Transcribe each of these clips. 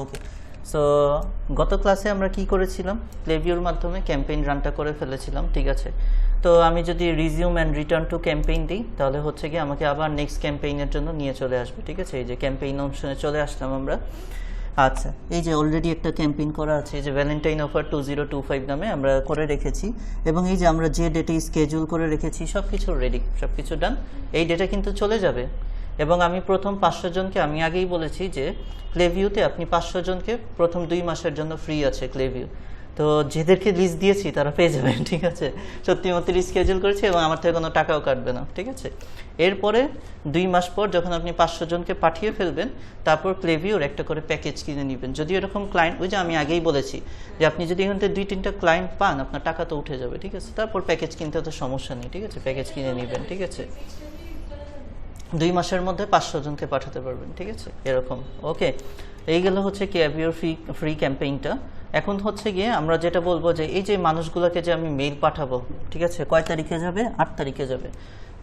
ওকে, so গত ক্লাসে আমরা কি করেছিলাম, ক্লেভিওর মাধ্যমে ক্যাম্পেইন রানটা করে ফেলেছিলাম, ঠিক আছে। তো আমি যদি resume and return to campaign দিই তাহলে হচ্ছে কি আমাকে আবার নেক্সট ক্যাম্পেইনের জন্য নিয়ে চলে আসবে, ঠিক আছে। এই যে ক্যাম্পেইন অপশনে চলে আসলাম আমরা। আচ্ছা, এই যে অলরেডি একটা ক্যাম্পেইন করা আছে, এই যে ভ্যালেন্টাইন অফার 2025 নামে আমরা করে রেখেছি, এবং এই যে আমরা যে ডেটে স্কেজুল করে রেখেছি সব কিছু রেডি, সব কিছু ডান। এই ডেটে কিন্তু চলে যাবে, এবং আমি প্রথম 500 জনকে, আমি আগেই বলেছি যে ক্লেভিউতে আপনি 500 জনকে প্রথম 2 মাসের জন্য ফ্রি আছে ক্লেভিউ। তো যেদেরকে লিস্ট দিয়েছি তারা পেয়ে যাবেন, ঠিক আছে। সত্যি মতো স্কেজুল করেছি এবং আমার থেকে কোনো টাকাও কাটবে না, ঠিক আছে। এরপরে 2 মাস পর যখন আপনি 500 জনকে পাঠিয়ে ফেলবেন, তারপর ক্লেভিওর একটা করে প্যাকেজ কিনে নেবেন। যদি এরকম ক্লায়েন্ট, ওই যে আমি আগেই বলেছি যে আপনি যদি এখান থেকে 2-3টা ক্লায়েন্ট পান, আপনার টাকা তো উঠে যাবে, ঠিক আছে। তারপর প্যাকেজ কিনতে তো সমস্যা নেই, ঠিক আছে, প্যাকেজ কিনে নেবেন, ঠিক আছে। 2 মাসের মধ্যে 500 জনকে পাঠাতে পারবেন, ঠিক আছে, এরকম। ওকে, এইগুলো হচ্ছে ক্লেভিওর ফ্রি ক্যাম্পেইনটা। এখন হচ্ছে গিয়ে আমরা যেটা বলবো যে এই যে মানুষগুলোকে যে আমি মেইল পাঠাবো, ঠিক আছে, কয় তারিখে যাবে? 8 তারিখে যাবে।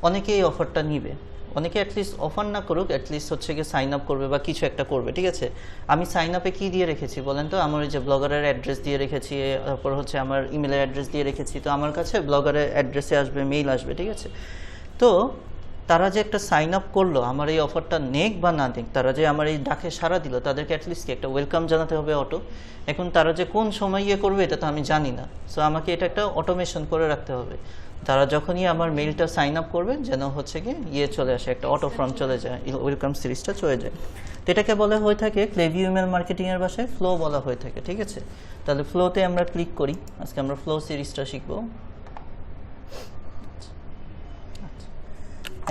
অনেকে এই অফারটা নিবে, অনেকে অ্যাটলিস্ট অফার না করুক, অ্যাটলিস্ট হচ্ছে গিয়ে সাইন আপ করবে বা কিছু একটা করবে, ঠিক আছে। আমি সাইন আপে কী দিয়ে রেখেছি বলেন তো? আমার ওই যে ব্লগারের অ্যাড্রেস দিয়ে রেখেছি, তারপর হচ্ছে আমার ইমেলের অ্যাড্রেস দিয়ে রেখেছি। তো আমার কাছে ব্লগারের অ্যাড্রেসে আসবে, মেইল আসবে, ঠিক আছে। তো তারা যে একটা সাইন আপ করলো, আমার এই অফারটা নেক বা না নেক, তারা যে আমার এই ডাকে সাড়া দিল, তাদেরকে অ্যাটলিস্ট কি একটা ওয়েলকাম জানাতে হবে অটো। এখন তারা যে কোন সময় করবে এটা তো আমি জানি না, সো আমাকে এটা একটা অটোমেশন করে রাখতে হবে। তারা যখনই আমার মেইলটা সাইন আপ করবে যেন হচ্ছে কি চলে আসে, একটা অটো ফর্ম চলে যায়, ওয়েলকাম সিরিজটা চলে যায়। তো এটাকে বলা হয়ে থাকে ক্লেভিও ইমেল মার্কেটিংয়ের ভাষায় ফ্লো বলা হয়ে থাকে, ঠিক আছে। তাহলে ফ্লোতে আমরা ক্লিক করি, আজকে আমরা ফ্লো সিরিজটা শিখবো।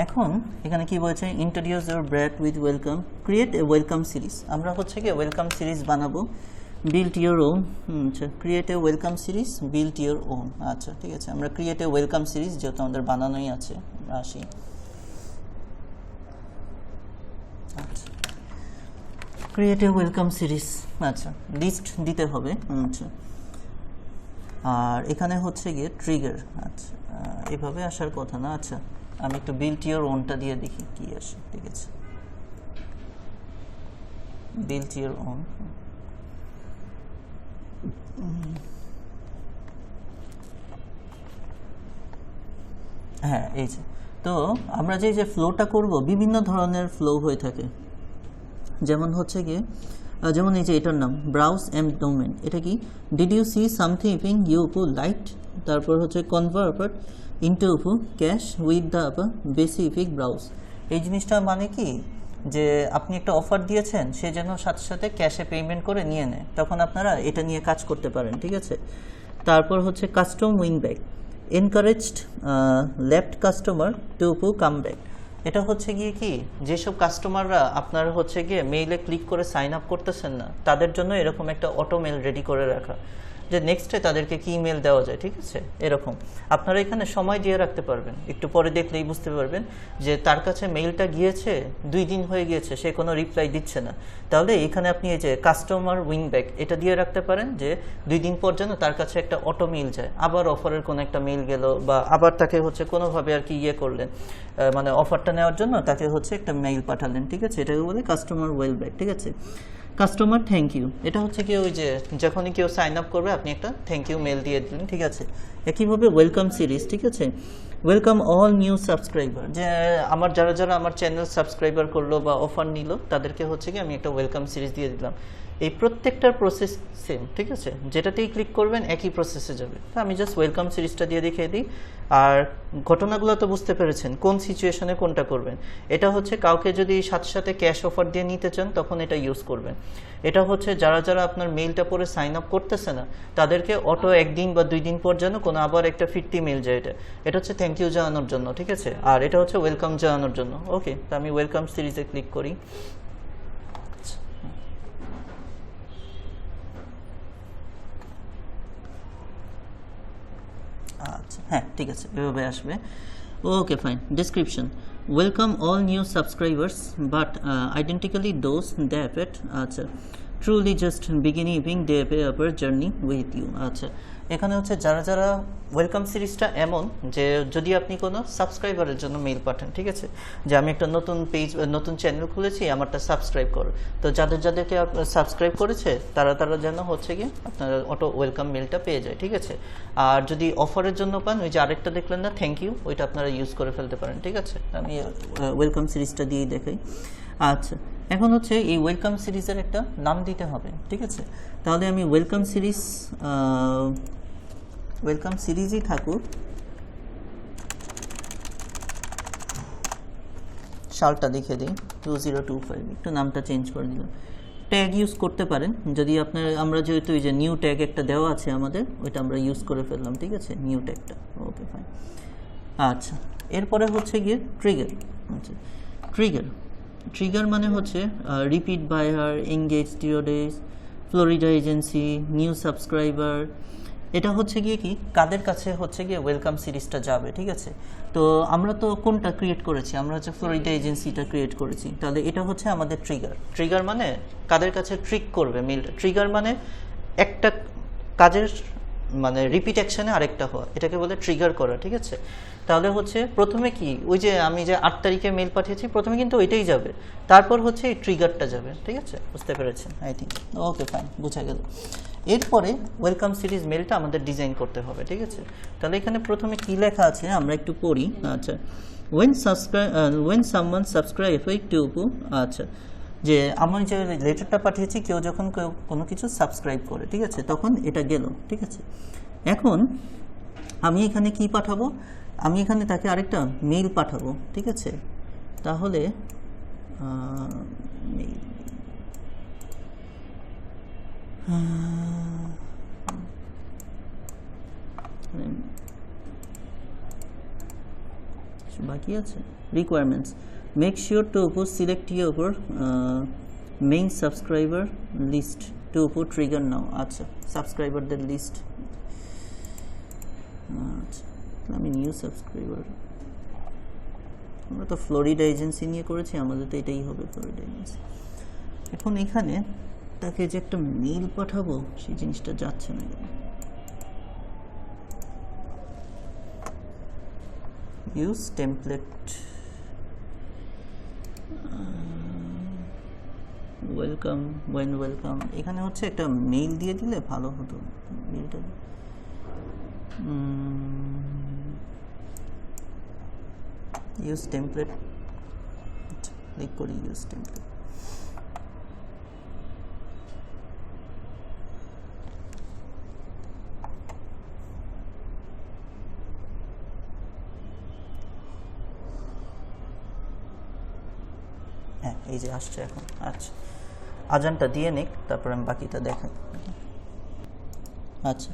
এখন এখানে কি বলছে, introduce your brand with welcome, create a welcome series. আমরা হচ্ছে কি ওয়েলকাম সিরিজ বানাবো, বিল্ড ইউর ওন। আচ্ছা, create a welcome series, build your own. আচ্ছা, ঠিক আছে, আমরা ক্রিয়েট এ ওয়েলকাম সিরিজ যেহেতু আমাদের বানানোই আছে, আসি। আচ্ছা, ক্রিয়েট এ ওয়েলকাম সিরিজ, আচ্ছা, লিস্ট দিতে হবে। আচ্ছা, আর এখানে হচ্ছে গিয়ে ট্রিগার, আচ্ছা এভাবে আসার কথা না। আচ্ছা, আমি একটু বিল্ড ইউর ওনটা দিয়ে দেখি কি আসে, ঠিক আছে। বিল্ড ইউর ওন, হ্যাঁ এই যে। তো আমরা যে ফ্লোটা করব, বিভিন্ন ধরনের ফ্লো হয়ে থাকে। যেমন হচ্ছে গিয়ে, যেমন এই যে এটার নাম ব্রাউজ এন্ড ডোমেন। এটা কি, did you see something you light, তারপর হচ্ছে convert into cash with the specific browse. এই জিনিসটা মানে কি, যে আপনি একটা অফার দিয়েছেন, সে যেন সাথে সাথে ক্যাশে পেমেন্ট করে নিয়ে নেয়, তখন আপনারা এটা নিয়ে কাজ করতে পারেন, ঠিক আছে। তারপর হচ্ছে custom win back, encouraged left customer to come back. এটা হচ্ছে গিয়ে কি, যেসব কাস্টমাররা আপনার হচ্ছে গিয়ে মেইলে ক্লিক করে সাইন আপ করতেছেন না, তাদের জন্য এরকম একটা অটো মেল রেডি করে রাখা, যে নেক্সটে তাদেরকে কি মেল দেওয়া যায়, ঠিক আছে। এরকম আপনারা এখানে সময় দিয়ে রাখতে পারবেন, একটু পরে দেখলেই বুঝতে পারবেন যে তার কাছে মেইলটা গিয়েছে, 2 দিন হয়ে গিয়েছে, সে কোনো রিপ্লাই দিচ্ছে না। তাহলে এখানে আপনি এই যে কাস্টমার উইন ব্যাক এটা দিয়ে রাখতে পারেন, যে 2 দিন পর যেন তার কাছে একটা অটো মেইল যায়, আবার অফারের কোনো একটা মেইল গেল, বা আবার তাকে হচ্ছে কোনোভাবে আর কি করলেন, মানে অফারটা নেওয়ার জন্য তাকে হচ্ছে একটা মেইল পাঠালেন, ঠিক আছে। এটাকে বলে কাস্টমার ওয়েল ব্যাক, ঠিক আছে। কাস্টমার থ্যাংক ইউ, এটা হচ্ছে কি, ওই যে যখনই কেউ সাইন আপ করবে আপনি একটা থ্যাংক ইউ মেল দিয়ে দিলেন, ঠিক আছে। একইভাবে ওয়েলকাম সিরিজ, ঠিক আছে। ওয়েলকাম অল নিউ সাবস্ক্রাইবার, যে আমার যারা আমার চ্যানেল সাবস্ক্রাইবার করলো বা অফার নিল, তাদেরকে হচ্ছে কি আমি একটা ওয়েলকাম সিরিজ দিয়ে দিলাম। এই প্রত্যেকটার প্রসেস সেম, ঠিক আছে, যেটাতেই ক্লিক করবেন একই প্রসেসে যাবে। তো আমি জাস্ট ওয়েলকাম সিরিজটা দিয়ে দেখিয়ে দিই। আর ঘটনাগুলো তো বুঝতে পেরেছেন কোন সিচুয়েশনে কোনটা করবেন। এটা হচ্ছে কাউকে যদি সাথে সাথে ক্যাশ অফার দিয়ে নিতে চান তখন এটা ইউজ করবেন। এটা হচ্ছে যারা আপনার মেইলটা পরে সাইন আপ করতেছে না, তাদেরকে অটো 1 দিন বা 2 দিন পর যেন কোনো আবার একটা ফিরতি মেইল যায়, এটা হচ্ছে থ্যাংক ইউ জানানোর জন্য, ঠিক আছে। আর এটা হচ্ছে ওয়েলকাম জানানোর জন্য। ওকে, তো আমি ওয়েলকাম সিরিজে ক্লিক করি। আচ্ছা, হ্যাঁ ঠিক আছে, এভাবে আসবে। Okay fine. Description, welcome all new subscribers but identically those that, আচ্ছা, truly just beginning day paper journey with you. আচ্ছা, এখানে হচ্ছে যারা যারা ওয়েলকাম সিরিজটা এমন যে যদি আপনি কোনো সাবস্ক্রাইবারের জন্য মেইল পাঠান, ঠিক আছে, যে আমি একটা নতুন পেজ নতুন চ্যানেল খুলেছি, আমারটা সাবস্ক্রাইব করো, তো যাদেরকে সাবস্ক্রাইব করেছে তারা যেন হচ্ছে গিয়ে আপনার অটো ওয়েলকাম মেলটা পেয়ে যায়, ঠিক আছে। আর যদি অফারের জন্য পান, ওই যে আরেকটা দেখলেন না থ্যাংক ইউ, ওইটা আপনারা ইউজ করে ফেলতে পারেন, ঠিক আছে। আমি ওয়েলকাম সিরিজটা দিয়েই দেখাই। আচ্ছা, এখন হচ্ছে এই ওয়েলকাম সিরিজের একটা নাম দিতে হবে, ঠিক আছে। তাহলে আমি ওয়েলকাম সিরিজই থাকুক, সালটা লিখে দিই 2025, একটু নামটা চেঞ্জ করে দিলাম। ট্যাগ ইউজ করতে পারেন যদি আমরা যেহেতু এই যে নিউ ট্যাগ একটা দেওয়া আছে আমাদের, ওইটা আমরা ইউজ করে ফেললাম, ঠিক আছে, নিউ ট্যাগটা। Okay fine. আচ্ছা, এরপরে হচ্ছে গিয়ে ট্রিগার। আচ্ছা, ট্রিগার মানে হচ্ছে রিপিট বায়ার, এঙ্গেজ টিওডেজ, ফ্লোরিডা এজেন্সি, নিউ সাবস্ক্রাইবার। এটা হচ্ছে গিয়ে কি কাদের কাছে হচ্ছে গিয়ে ওয়েলকাম সিরিজটা যাবে, ঠিক আছে। তো আমরা তো কোনটা ক্রিয়েট করেছি, আমরা হচ্ছে ফ্লোরিডা এজেন্সিটা ক্রিয়েট করেছি, তাহলে এটা হচ্ছে আমাদের ট্রিগার মানে কাদের কাছে ট্রিক করবে মেলটা। ট্রিগার মানে একটা কাজের মানে রিপিট অ্যাকশনে আরেকটা হওয়া, এটাকে বলে ট্রিগার করা, ঠিক আছে। তাহলে হচ্ছে প্রথমে কি ওই যে আমি যে 8 তারিখে মেল পাঠিয়েছি, প্রথমে কিন্তু ওইটাই যাবে, তারপর হচ্ছে এই ট্রিগারটা যাবে, ঠিক আছে, বুঝতে পেরেছেন আই থিঙ্ক। ওকে ফাইন, বোঝা গেল। এরপরে ওয়েলকাম সিরিজ মেলটা আমাদের ডিজাইন করতে হবে, ঠিক আছে। তাহলে এখানে প্রথমে কি লেখা আছে আমরা একটু পড়ি। আচ্ছা, when someone subscribe to, আচ্ছা, যে আমি যে লেটারটা পাঠিয়েছি কেউ যখন কোনো কিছু সাবস্ক্রাইব করে, ঠিক আছে, তখন এটা গেল, ঠিক আছে। এখন আমি এখানে কি পাঠাবো, আমি এখানে তাকে আরেকটা মেইল পাঠাবো, ঠিক আছে। তাহলে মেইল বাকি আছে requirements. Make sure to select your main subscriber list to trigger now. আচ্ছা, সাবস্ক্রাইবারদের লিস্ট। আচ্ছা, আমি নিউ সাবস্ক্রাইবার, আমরা তো ফ্লোরিডা এজেন্সি নিয়ে করেছি, আমাদের তো এটাই হবে ফ্লোরিডা এজেন্সি। এখন এখানে তাকে যে একটা মেইল পাঠাবো সেই জিনিসটা যাচ্ছে না কেন। ইউজ টেমপ্লেট, ওয়েলকাম, ওয়েলকাম, এখানে হচ্ছে একটা মেইল দিয়ে দিলে ভালো হতো। মেইলটা ইউজ টেমপ্লেট, ক্লিক করি ইউজ টেমপ্লেট। হ্যাঁ, এই যে আসছে এখন। আচ্ছা, আজানটা দিয়ে নিক, তারপর আমি বাকিটা দেখাই। আচ্ছা,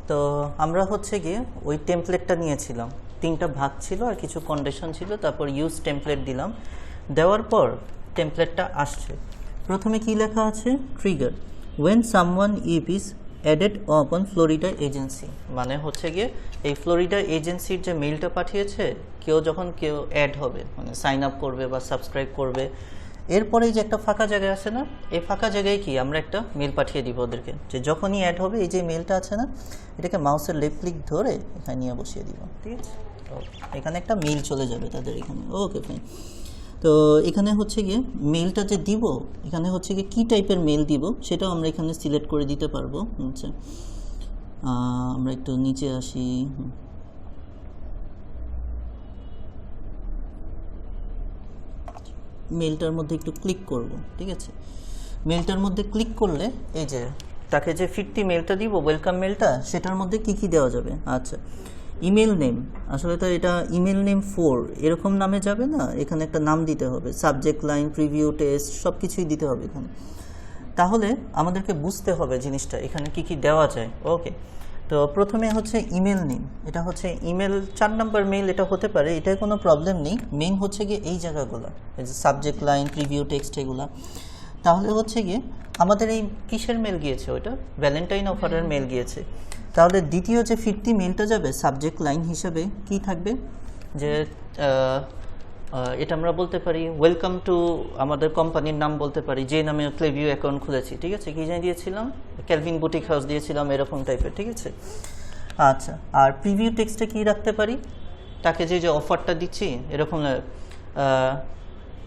তো আমরা হচ্ছে গিয়ে ওই টেমপ্লেটটা নিয়েছিলাম, 3টা ভাগ ছিল আর কিছু কন্ডিশন ছিল, তারপর ইউজ টেমপ্লেট দিলাম। দেওয়ার পর টেমপ্লেটটা আসছে। প্রথমে কি লেখা আছে, trigger when someone is added upon Florida agency, মানে হচ্ছে গিয়ে এই ফ্লোরিডা এজেন্সির যে মেইলটা পাঠিয়েছে, যখন কেউ অ্যাড হবে, মানে সাইন আপ করবে বা সাবস্ক্রাইব করবে, এরপরে যে একটা ফাঁকা জায়গা আছে না, এই ফাঁকা জায়গায় কি আমরা একটা মেল পাঠিয়ে দিব ওদেরকে, যে যখনই অ্যাড হবে এই যে মেলটা আছে না, এটাকে মাউসের লেফট ক্লিক ধরে এখানে নিয়ে বসিয়ে দিব, ঠিক আছে। এখানে একটা মেল চলে যাবে তাদের এখানে। Okay fine. তো এখানে হচ্ছে গিয়ে মেলটা যে দিব, এখানে হচ্ছে গিয়ে কী টাইপের মেল দিব সেটাও আমরা এখানে সিলেক্ট করে দিতে পারবো। আচ্ছা, আমরা একটু নিচে আসি। মেলটার মধ্যে একটু ক্লিক করব, ঠিক আছে। মেলটার মধ্যে ক্লিক করলে এই যে তাকে যে ফিরতি মেলটা দিব, ওয়েলকাম মেলটা, সেটার মধ্যে কি কি দেওয়া যাবে। আচ্ছা, ইমেল নেম, আসলে তো এটা ইমেল নেম 4 এরকম নামে যাবে না, এখানে একটা নাম দিতে হবে, সাবজেক্ট লাইন, প্রিভিউ, টেস্ট, সব কিছুই দিতে হবে এখানে। তাহলে আমাদেরকে বুঝতে হবে জিনিসটা এখানে কি কি দেওয়া যায়। ওকে, তো প্রথমে হচ্ছে ইমেল নেম, এটা হচ্ছে ইমেল 4 নম্বর মেইল এটা হতে পারে, এটাই কোনো প্রবলেম নেই। মেইন হচ্ছে গিয়ে এই জায়গাগুলো, এই যে সাবজেক্ট লাইন, প্রিভিউ, টেক্সট, এগুলো। তাহলে হচ্ছে গিয়ে আমাদের এই কিসের মেল গিয়েছে, ওইটা ভ্যালেন্টাইন অফারের মেল গিয়েছে। তাহলে দ্বিতীয় যে ফিরতি মেলটা যাবে সাবজেক্ট লাইন হিসাবে কি থাকবে, যে এটা আমরা বলতে পারি ওয়েলকাম টু আমাদের কোম্পানির নাম বলতে পারি, যে নামে ক্লেভিউ অ্যাকাউন্ট খুলেছি, ঠিক আছে। কি জানিয়ে দিয়েছিলাম, ক্যালভিন বুটিক হাউস দিয়েছিলাম, এরকম টাইপের, ঠিক আছে। আচ্ছা, আর প্রিভিউ টেক্সটে কি রাখতে পারি, তাকে যে যে অফারটা দিচ্ছি এরকম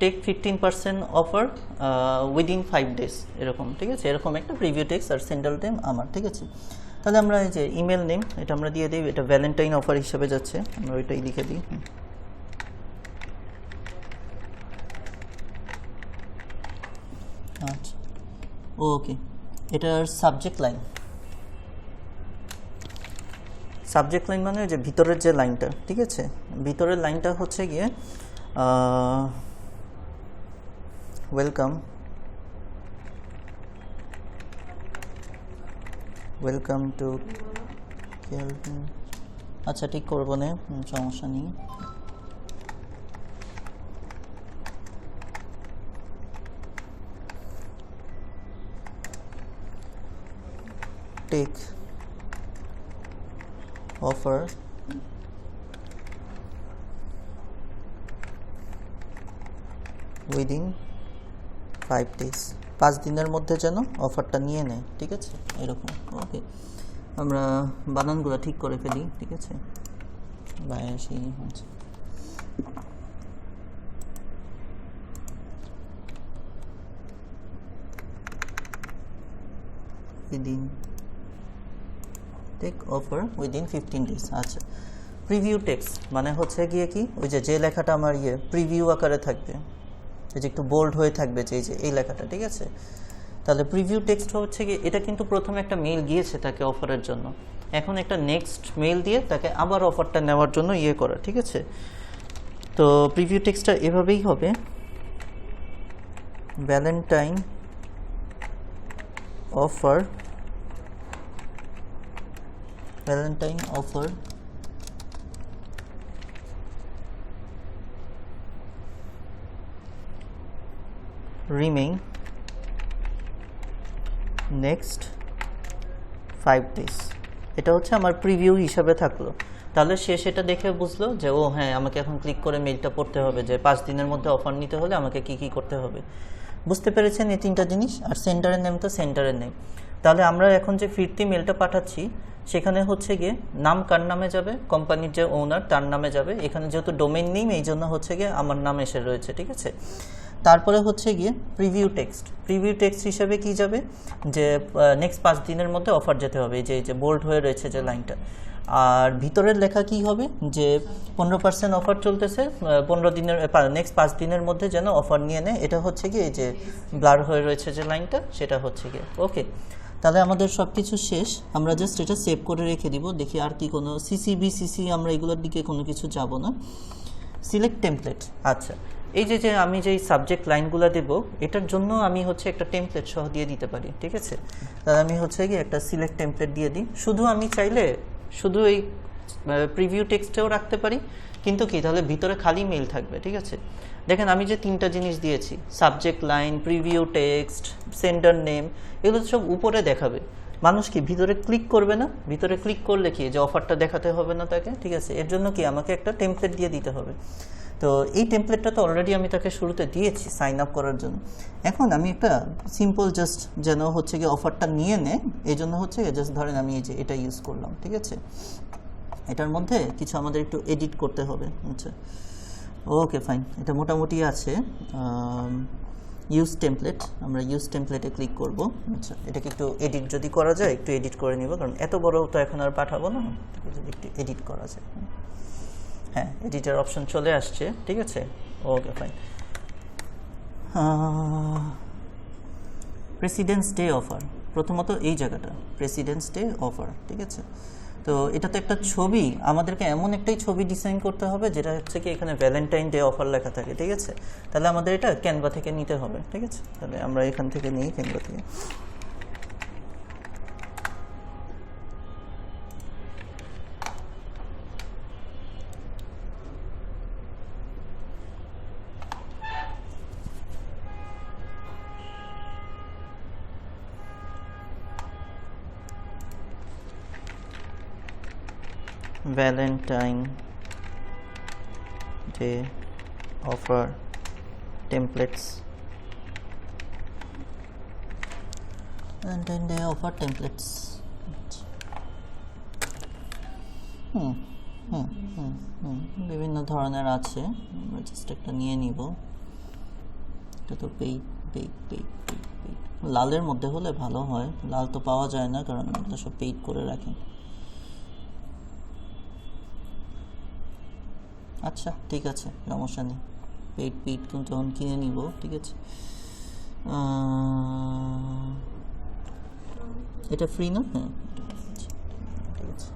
টেক 15% অফার উইদিন 5 days, এরকম, ঠিক আছে। এরকম একটা প্রিভিউ টেক্সট আর সেন্ডাল নেম আমার, ঠিক আছে। তাহলে আমরা এই যে ইমেল নেম এটা আমরা দিয়ে দিই, এটা ভ্যালেন্টাইন অফার হিসাবে যাচ্ছে, আমরা ওইটাই লিখে দিই। আচ্ছা, ওকে। এটার সাবজেক্ট লাইন মানে যে ভিতরের যে লাইনটা, ঠিক আছে, ভিতরের লাইনটা হচ্ছে গিয়ে ওয়েলকাম টু ক্যালভিন। আচ্ছা, ঠিক করবো না, সমস্যা নেই। টেক অফার উইদিন 5 days, 5 দিনের মধ্যে যেন অফারটা নিয়ে নেয়, ঠিক আছে, এরকম। ওকে, আমরা বানানগুলো ঠিক করে ফেলি, ঠিক আছে। 82 আচ্ছা, within take offer within 15 days। আচ্ছা, প্রিভিউ টেক্সট মানে হচ্ছে গিয়ে কি, ওই যে লেখাটা আমার প্রিভিউ আকারে থাকবে, এই যে একটু বোল্ড হয়ে থাকবে, যে এই লেখাটা, ঠিক আছে। তাহলে প্রিভিউ টেক্সট হচ্ছে কি, এটা কিন্তু প্রথমে একটা মেইল গিয়েছে তাকে অফারের জন্য, এখন একটা নেক্সট মেইল দিয়ে তাকে আবার অফারটা নেওয়ার জন্য করা, ঠিক আছে। তো প্রিভিউ টেক্সটটা এভাবেই হবে, Valentine offer remain next 5 days। এটা হচ্ছে আমার প্রিভিউ হিসাবে থাকলো। তাহলে সে সেটা দেখে বুঝলো যে ও হ্যাঁ, আমাকে এখন ক্লিক করে মেইলটা পড়তে হবে, যে 5 দিনের মধ্যে অফার নিতে হলে আমাকে কি কি করতে হবে। বুঝতে পেরেছেন এই 3টা জিনিস। আর সেন্টারের নেম তো সেন্টারের নেম। তাহলে আমরা এখন যে ফিরতি মেলটা পাঠাচ্ছি সেখানে হচ্ছে গিয়ে নাম কার নামে যাবে, কোম্পানির যে ওনার তার নামে যাবে। এখানে যেহেতু ডোমেইন নেম, এই জন্য হচ্ছে গিয়ে আমার নাম এসে রয়েছে, ঠিক আছে। তারপরে হচ্ছে গিয়ে প্রিভিউ টেক্সট হিসেবে কি যাবে, যে নেক্সট 5 দিনের মধ্যে অফার যেতে হবে, এই যে বোল্ড হয়ে রয়েছে যে লাইনটা। আর ভিতরের লেখা কি হবে, যে 15% অফার চলতেছে, 15 দিনের নেক্সট 5 দিনের মধ্যে যেন অফার নিয়ে নেয়। এটা হচ্ছে গিয়ে এই যে ব্লার হয়ে রয়েছে যে লাইনটা, সেটা হচ্ছে গিয়ে ওকে। তাহলে আমাদের সব কিছু শেষ, আমরা জাস্ট এটা সেভ করে রেখে দিব। দেখি আর কি কোনো সিসি আমরা এগুলোর দিকে কোনো কিছু যাব না। Select template. আচ্ছা, এই যে আমি যেই সাবজেক্ট লাইনগুলো দেবো, এটার জন্য আমি হচ্ছে একটা টেমপ্লেট সহ দিয়ে দিতে পারি, ঠিক আছে। তাহলে আমি হচ্ছে গিয়ে একটা সিলেক্ট টেমপ্লেট দিয়ে দিই। শুধু আমি চাইলে শুধু এই প্রিভিউ টেক্সটেও রাখতে পারি, কিন্তু কি, তাহলে ভিতরে খালি মেইল থাকবে, ঠিক আছে। দেখেন আমি যে 3টা জিনিস দিয়েছি, subject line, preview text, sender name, এগুলো সব উপরে দেখাবে। মানুষ কি ভিতরে ক্লিক করবে না? ভিতরে ক্লিক করলে কি যে অফারটা দেখাতে হবে না তাকে, ঠিক আছে। এর জন্য কি আমাকে একটা টেমপ্লেট দিয়ে দিতে হবে। তো এই টেমপ্লেটটা তো অলরেডি আমি তাকে শুরুতে দিয়েছি সাইন আপ করার জন্য। এখন আমি একটা সিম্পল জাস্ট যেন হচ্ছে গিয়ে অফারটা নিয়ে নেয়, এই জন্য হচ্ছে জাস্ট ধরেন আমি এই যে এটা ইউজ করলাম, ঠিক আছে। এটার মধ্যে কিছু আমাদের একটু এডিট করতে হবে। আচ্ছা, ওকে ফাইন, এটা মোটামুটি আছে। ইউজ টেমপ্লেট, আমরা ইউজ টেমপ্লেটে ক্লিক করব। আচ্ছা, এটাকে একটু এডিট যদি করা যায়, একটু এডিট করে নিব, কারণ এত বড় তো এখন আর পাঠাবো না, যদি একটু এডিট করা যায়। হ্যাঁ, এডিটার অপশন চলে আসছে, ঠিক আছে। Okay fine. Presidents day offer, প্রথমত এই জায়গাটা প্রেসিডেন্টস ডে অফার, ঠিক আছে। তো এটা তো একটা ছবি, আমাদেরকে এমন একটাই ছবি ডিজাইন করতে হবে যেটা হচ্ছে কি এখানে ভ্যালেন্টাইন ডে অফার লেখা থাকে, ঠিক আছে। তাহলে আমাদের এটা ক্যানভা থেকে নিতে হবে, ঠিক আছে। তাহলে আমরা এখান থেকে নিই, ক্যানভা থেকে। Valentine day offer templates, and then they offer templates. বিভিন্ন ধরনের আছে, আমরা জাস্ট একটা নিয়ে নিব। এটা তো পেইড। লালের মধ্যে হলে ভালো হয়, লাল তো পাওয়া যায় না কারণ এগুলো সব পেইড করে রাখেন। আচ্ছা ঠিক আছে, সমস্যা নেই, পেইড কিন্তু তখন কিনে নিব, ঠিক আছে। এটা ফ্রি না? হ্যাঁ ঠিক আছে।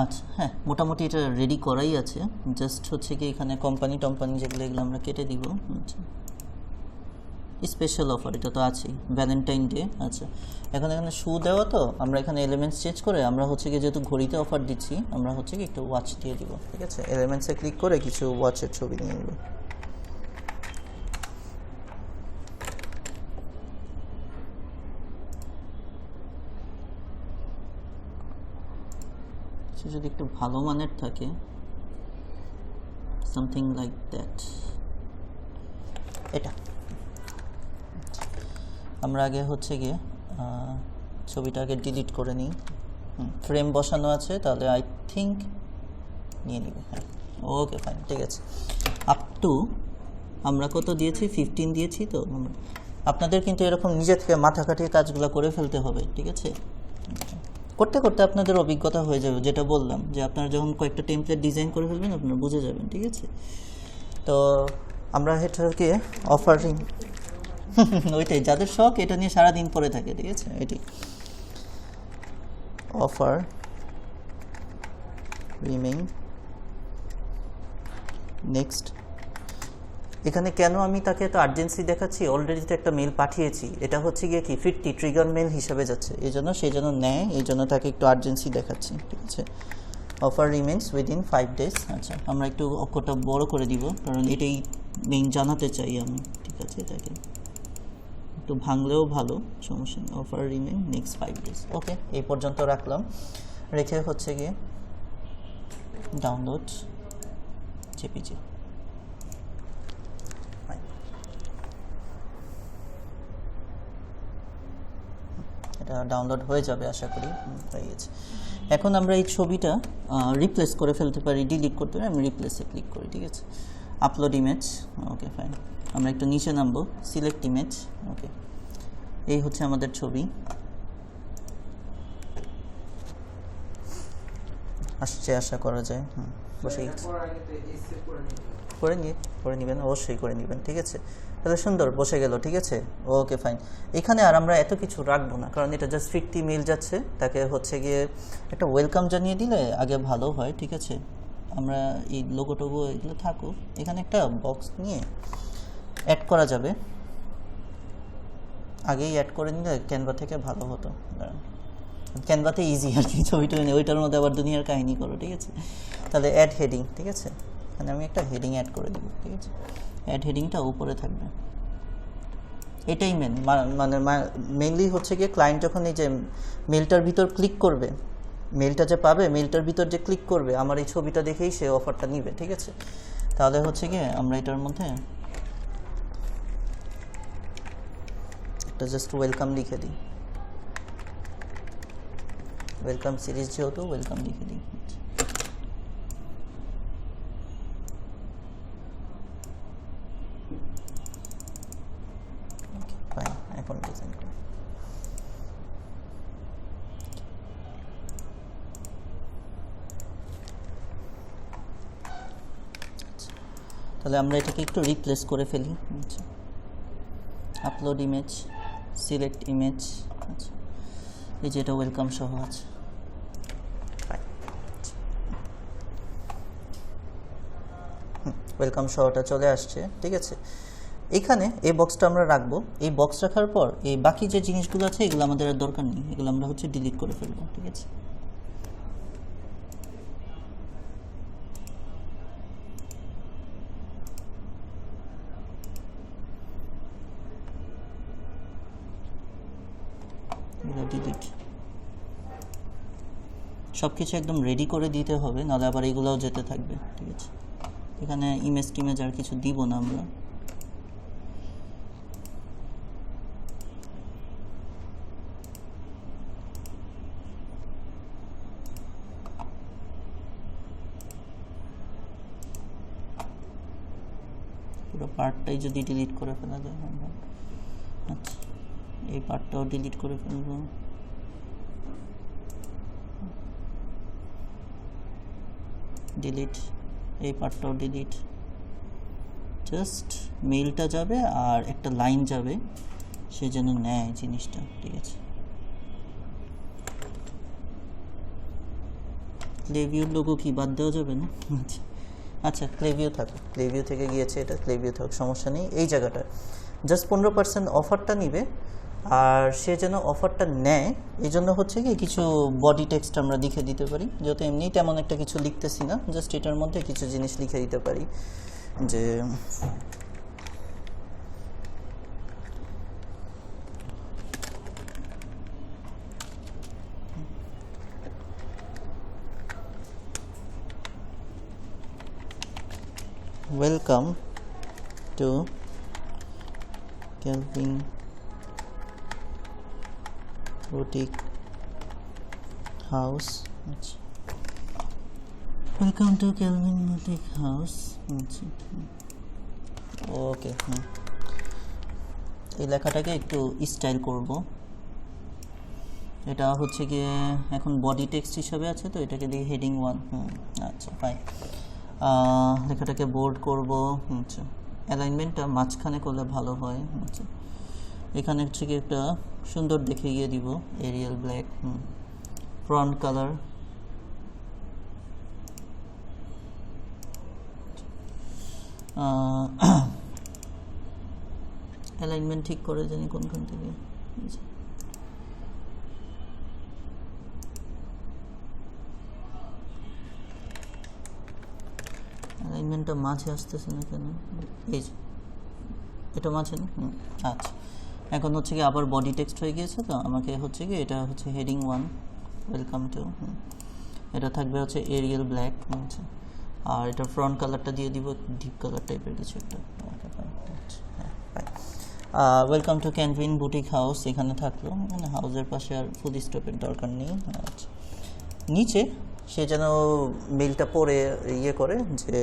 আচ্ছা হ্যাঁ, মোটামুটি এটা রেডি করাই আছে, জাস্ট হচ্ছে কি এখানে কোম্পানি যেগুলো এগুলো আমরা কেটে দিব। আচ্ছা, স্পেশাল অফার এটা তো আছেই, ভ্যালেন্টাইন ডে। আচ্ছা, এখন এখানে শু দেওয়া, তো আমরা এখানে এলিমেন্টস চেঞ্জ করে আমরা হচ্ছে কি যেহেতু ঘড়িতে অফার দিচ্ছি, আমরা হচ্ছে কি একটু ওয়াচ দিয়ে দিব, ঠিক আছে। এলিমেন্টসে ক্লিক করে কিছু ওয়াচের ছবি নিয়ে নেব। যদি একটু ভালো মানের থাকে, সামথিং লাইক দ্যাট। এটা আমরা আগে হচ্ছে গিয়ে ছবিটাকে ডিলিট করে নিই। ফ্রেম বসানো আছে, তাহলে আই থিঙ্ক নিয়ে নিব। হ্যাঁ ওকে ফাইন, ঠিক আছে। আপ টু আমরা কত দিয়েছি? 15 দিয়েছি। তো আপনাদের কিন্তু এরকম নিজে থেকে মাথা কাটিয়ে কাজগুলো করে ফেলতে হবে, ঠিক আছে। করতে করতে আপনাদের অভিজ্ঞতা হয়ে যাবে, যেটা বললাম যে আপনারা যখন কয়েকটা টেমপ্লেট ডিজাইন করে ফেলবেন আপনারা বুঝে যাবেন, ঠিক আছে। তো আমরা এটাকে অফারিং ওইটাই, যাদের শখ এটা নিয়ে সারাদিন পরে থাকে, ঠিক আছে। এটি অফার রিমেইং নেক্সট। এখানে কেন আমি তাকে এত আর্জেন্সি দেখাচ্ছি? অলরেডি তো একটা মেল পাঠিয়েছি, এটা হচ্ছে গিয়ে কি 50 ট্রিগার মেল হিসাবে যাচ্ছে, এই জন্য সেই জন্য নেয়, এই জন্য তাকে একটু আর্জেন্সি দেখাচ্ছি, ঠিক আছে। Offer remains within 5 days। আচ্ছা, আমরা একটু অক্ষরটা বড় করে দিব কারণ এটাই মেইন জানাতে চাই আমি, ঠিক আছে। এটাকে একটু ভাঙলেও ভালো, সমস্যা নেই। Offer remain next 5 days। ওকে, এই পর্যন্ত রাখলাম। রেখে হচ্ছে গিয়ে ডাউনলোড জেপিজি। এটা ডাউনলোড হয়ে যাবে আশা করি, হয়ে গেছে। এখন আমরা এই ছবিটা রিপ্লেস করে ফেলতে পারি, ডিলিট করতে পারি। আমি রিপ্লেসে ক্লিক করি, ঠিক আছে। Upload image, okay fine. আমরা একটু নিচে নামবো, সিলেক্ট ইমেজ, ওকে। এই হচ্ছে আমাদের ছবি, আসছে আশা করা যায়। বসে করে নেবেন, অবশ্যই করে নেবেন, ঠিক আছে। তাহলে সুন্দর বসে গেল, ঠিক আছে। Okay fine. এখানে আর আমরা এত কিছু রাখবো না কারণ এটা জাস্ট 50 মেল যাচ্ছে, তাকে হচ্ছে গিয়ে একটা ওয়েলকাম জানিয়ে দিলে আগে ভালো হয়, ঠিক আছে। আমরা এই লোগো টোগো এগুলো থাকুক, এখানে একটা বক্স নিয়ে অ্যাড করা যাবে, আগেই অ্যাড করে নিলে ক্যানভা থেকে ভালো হতো। ক্যানভাতে ইজি আর কি, ছবিটা ওইটার মধ্যে আবার দুনিয়ার কাহিনী করো, ঠিক আছে। তাহলে অ্যাড হেডিং, ঠিক আছে। এখানে আমি একটা হেডিং অ্যাড করে দিব, ঠিক আছে। অ্যাড হেডিংটা উপরে থাকবে, এটাই মানে মেইনলি হচ্ছে গিয়ে ক্লায়েন্ট যখন এই যে মেলটার ভিতর ক্লিক করবে, মেলটা যে পাবে, মেলটার ভিতর যে ক্লিক করবে আমার এই ছবিটা দেখেই সে অফারটা নিবে, ঠিক আছে। তাহলে হচ্ছে গিয়ে আমরা এটার মধ্যে একটা জাস্ট ওয়েলকাম লিখে দিই, ওয়েলকাম সিরিজ যেহেতু ওয়েলকাম লিখে দিই। এখন ডিজাইন করি। তাহলে আমরা এটাকে একটু রিপ্লেস করে ফেলি। আচ্ছা, আপলোড ইমেজ, সিলেক্ট ইমেজ। আচ্ছা, এই যে এটা ওয়েলকাম সহ আছে। ওয়েলকাম সহটা চলে আসছে, ঠিক আছে। এখানে এই বক্সটা আমরা রাখবো। এই বক্স রাখার পর এই বাকি যে জিনিসগুলো আছে এগুলো আমাদের আর দরকার নেই, এগুলো আমরা হচ্ছে ডিলিট করে ফেলবো, ঠিক আছে। ডিলিট। সব কিছু একদম রেডি করে দিতে হবে, নাহলে আবার এগুলোও যেতে থাকবে। ঠিক আছে, এখানে ইমেজ টিমেজ আর কিছু দিব না আমরা। পুরো পার্টটাই যদি ডিলিট করে ফেলা যায় আমরা। আচ্ছা, এই পার্টটাও ডিলিট করে ফেলবো। ডিলিট, এই পার্টটাও ডিলিট। জাস্ট মেইলটা যাবে আর একটা লাইন যাবে, সে যেন নেয় জিনিসটা। ঠিক আছে, ক্লেভিউর লোগো কি বাদ দেওয়া যাবে না? আচ্ছা, ক্লেভিউ থাকুক, ক্লেভিউ থেকে গিয়েছে, এটা ক্লেভিউ থাকুক, সমস্যা নেই। এই জায়গাটা জাস্ট 15% অফারটা নিবে, আর সে যেন অফারটা নেয় এই জন্য হচ্ছে কি কিছু বডি টেক্সট আমরা লিখে দিতে পারি, যেহেতু এমনি তেমন একটা কিছু লিখতেছি না, জাস্ট এটার মধ্যে কিছু জিনিস লিখে দিতে পারি যে welcome to Kelvin Boutique House। Welcome to Kelvin Boutique House। ওকে, এই লেখাটাকে একটু স্টাইল করব। এটা হচ্ছে গিয়ে এখন বডি টেক্সট হিসাবে আছে, তো এটাকে দিয়ে হেডিং 1। আচ্ছা, ফাইন। লেখাটাকে বোল্ড করব। আচ্ছা, অ্যালাইনমেন্টটা মাঝখানে করলে ভালো হয়। আচ্ছা, এখানে হচ্ছে কি একটা সুন্দর দেখে গিয়ে দিব Arial Black. Front colour alignment ঠিক করে জানি কোনখান থেকে। অ্যালাইনমেন্টটা মাঝে আসতেছে না কেন? এই যে এটা মাঝে না। আচ্ছা, এখন হচ্ছে কি আবার বডি টেক্সট হয়ে গিয়েছে, তো আমাকে হচ্ছে কি এটা হচ্ছে হেডিং 1 ওয়েলকাম টু। এটা থাকবে হচ্ছে এরিয়াল ব্ল্যাক। আচ্ছা, আর এটা ফ্রন্ট কালারটা দিয়ে দিব ডিপ কালার টাইপের কিছু একটা। Welcome to Kelvin Boutique House এখানে থাকলো, মানে হাউসের পাশে আর ফুল স্টপের দরকার নেই। আচ্ছা, নিচে সে যেন মেইলটা পড়ে ইয়ে করে যে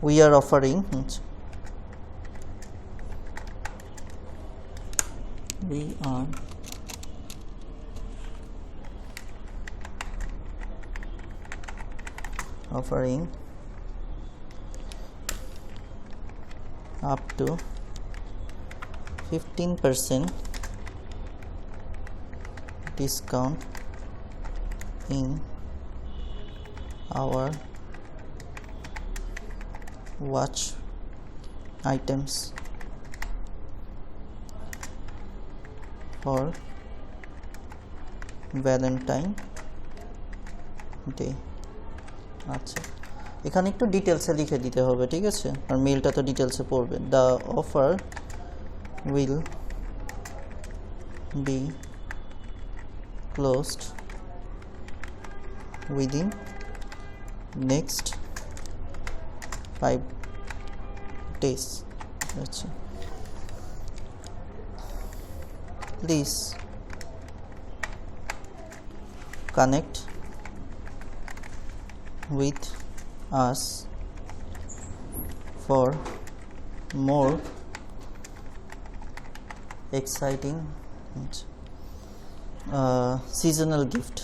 we are offering. we are offering up to 15% discount in our watch items for Valentine Day। আচ্ছা, এখানে একটু ডিটেলসে লিখে দিতে হবে। ঠিক আছে, আর মেলটা তো ডিটেলসে পড়বে। The offer will be closed within next 5 days। আচ্ছা, please connect with us for more exciting seasonal gifts।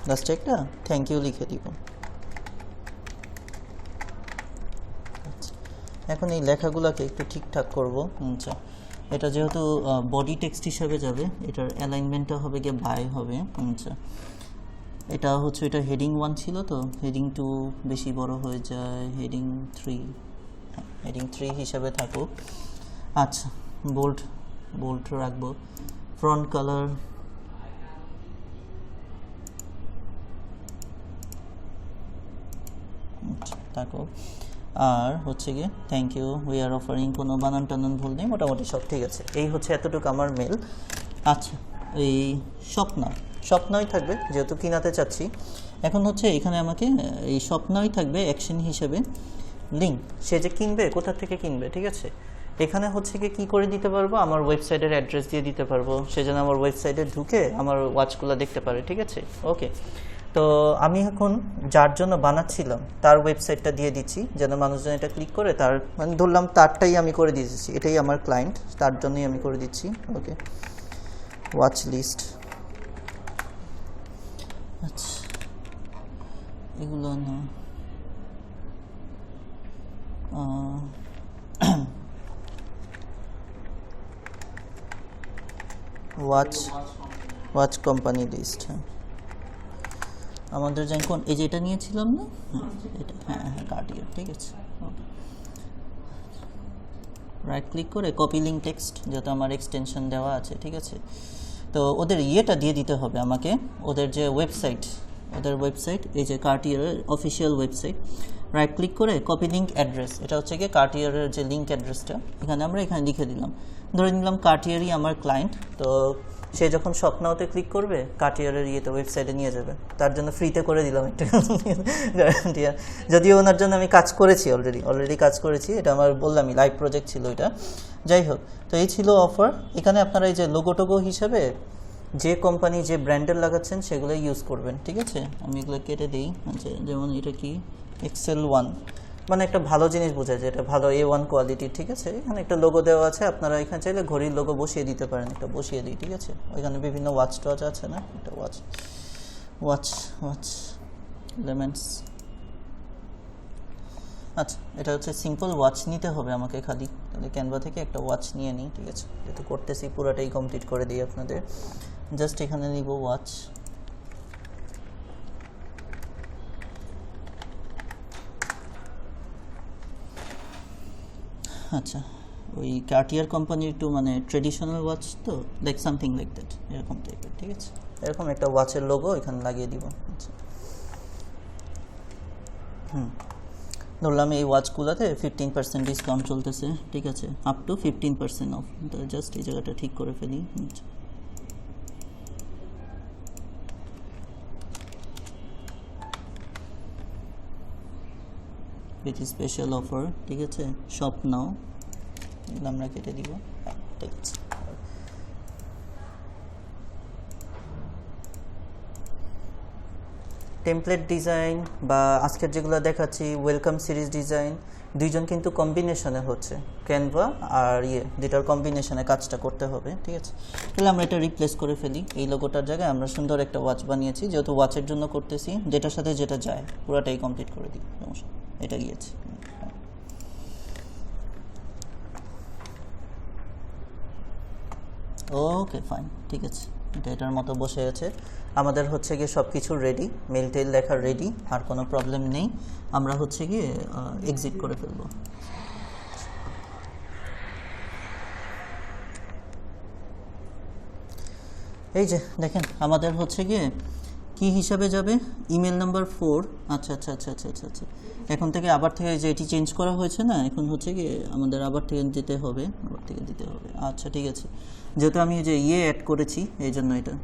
লাস্টে একটা থ্যাংক ইউ লিখে দিব। এখন এই লেখাগুলোকে একটু ঠিকঠাক করব। আচ্ছা, এটা যেহেতু বডি টেক্সট হিসাবে যাবে, এটার অ্যালাইনমেন্টটা হবে গিয়ে বাই হবে। আচ্ছা, এটা হচ্ছে এটা হেডিং 1 ছিল, তো হেডিং 2 বেশি বড় হয়ে যায়, হেডিং 3 হিসাবে থাকুক। আচ্ছা, বোল্ড রাখবো। ফ্রন্ট কালার থাকুক। আর হচ্ছে গিয়ে thank you we are offering, কোনো বানান টানান ভুল নেই, মোটামুটি সব ঠিক আছে। এই হচ্ছে এতটুকু আমার মেল। আচ্ছা, এই স্বপ্নই থাকবে যেহেতু কিনাতে চাচ্ছি। এখন হচ্ছে এখানে আমাকে এই স্বপ্নই থাকবে অ্যাকশন হিসেবে লিঙ্ক, সে যে কিনবে কোথা থেকে কিনবে, ঠিক আছে। এখানে হচ্ছে কি কী করে দিতে পারবো, আমার ওয়েবসাইটের অ্যাড্রেস দিয়ে দিতে পারবো, সে যেন আমার ওয়েবসাইটে ঢুকে আমার ওয়াচগুলো দেখতে পারে, ঠিক আছে। ওকে, তো আমি এখন যার জন্য বানাচ্ছিলাম তার ওয়েবসাইটটা দিয়ে দিচ্ছি যেন মানুষজন এটা ক্লিক করে তার, মানে ধরলাম তারটাই আমি করে দিয়েছি, এটাই আমার ক্লায়েন্ট, তার জন্যই আমি করে দিচ্ছি। ওকে, ওয়াচ লিস্ট। আচ্ছা, এগুলো না, ওয়াচ কোম্পানি লিস্ট। হ্যাঁ, আমাদের যখন এই যে এটা নিয়েছিলাম না, এটা হ্যাঁ কার্টিয়ার, ঠিক আছে। রাইট ক্লিক করে কপি লিঙ্ক টেক্সট, যেহেতু আমার এক্সটেনশন দেওয়া আছে, ঠিক আছে। তো ওদের ইয়েটা দিয়ে দিতে হবে আমাকে, ওদের যে ওয়েবসাইট, এই যে কার্টিয়ারের অফিসিয়াল ওয়েবসাইট। রাইট ক্লিক করে কপি লিঙ্ক অ্যাড্রেস, এটা হচ্ছে গিয়ে কার্টিয়ারের যে লিঙ্ক অ্যাড্রেসটা, এখানে লিখে দিলাম, ধরে নিলাম কার্টিয়ারই আমার ক্লায়েন্ট। তো সে যখন স্বপ্নতে ক্লিক করবে কার্টিয়ারের ইয়েতে ওয়েবসাইটে নিয়ে যাবে, তার জন্য ফ্রিতে করে দিলাম একটা গ্যারান্টি। যদিও ওনার জন্য আমি কাজ করেছি, অলরেডি কাজ করেছি, এটা আমার বললামই লাইভ প্রজেক্ট ছিল এটা। যাই হোক, তো এই ছিল অফার। এখানে আপনারা এই যে লোগো হিসাবে যে কোম্পানি যে ব্র্যান্ডের লাগাচ্ছেন সেগুলো ইউজ করবেন, ঠিক আছে। আমি এগুলো কেটে দিই। আচ্ছা, যেমন এটা কি এক্সেল 1, মানে একটা ভালো জিনিস বোঝায় যে এটা ভালো A1 কোয়ালিটি, ঠিক আছে। এখানে একটা লোগো দেওয়া আছে, আপনারা এখানে চাইলে ঘড়ির লোগো বসিয়ে দিতে পারেন, একটা বসিয়ে দিই, ঠিক আছে। ওইখানে বিভিন্ন ওয়াচ টচ আছে না, এটা ওয়াচ এলিমেন্টস। আচ্ছা, এটা হচ্ছে সিম্পল ওয়াচ নিতে হবে আমাকে, খালি ক্যানভা থেকে একটা ওয়াচ নিয়ে নিই, ঠিক আছে। যেহেতু করতেছি পুরোটাই কমপ্লিট করে দিই আপনাদের, জাস্ট এখানে নিব ওয়াচ। আচ্ছা, ওই কার্টিয়ার কোম্পানির একটু মানে ট্রেডিশনাল ওয়াচ, তো লাইক সামথিং লাইক দ্যাট, এরকম টাইপের, ঠিক আছে। এরকম একটা ওয়াচের লোগো এখানে লাগিয়ে দিব। আচ্ছা, ধরলাম এই ওয়াচগুলোতে 15% ডিসকাউন্ট চলতেছে, ঠিক আছে, আপ টু 15% অফ। তো জাস্ট এই জায়গাটা ঠিক করে ফেলি। উইথ স্পেশাল অফার, ঠিক আছে। শপ নাও আমরা কেটে দিব, ঠিক আছে। টেমপ্লেট ডিজাইন বা আজকের যেগুলো দেখাচ্ছি ওয়েলকাম সিরিজ ডিজাইন, দুইজন কিন্তু কম্বিনেশনে হচ্ছে, ক্যানভা আর দুটার কম্বিনেশনে কাজটা করতে হবে, ঠিক আছে। তাহলে আমরা এটা রিপ্লেস করে ফেলি। এই লোগোটার জায়গায় আমরা সুন্দর একটা ওয়াচ বানিয়েছি, যেহেতু ওয়াচের জন্য করতেছি, যেটার সাথে যেটা যায় পুরোটাই কমপ্লিট করে দিই, সমস্যা, এটা গিয়েছে। ওকে ফাইন, ঠিক আছে, এটার মতো বসে আছে। আমাদের হচ্ছে গিয়ে সব কিছু রেডি, মেল টেল লেখা রেডি, আর কোনো প্রবলেম নেই। আমরা হচ্ছে গিয়ে এক্সিট করে ফেলবো। এই যে দেখেন আমাদের হচ্ছে গিয়ে কি হিসাবে যাবে, ইমেল নাম্বার 4। আচ্ছা, এখন থেকে আবার থেকে যে এটি চেঞ্জ করা হয়েছে না, এখন হচ্ছে গিয়ে আমাদের আবার থেকে দিতে হবে। আচ্ছা, ঠিক আছে, যেহেতু আমি যে অ্যাড করেছি এই জন্য এটা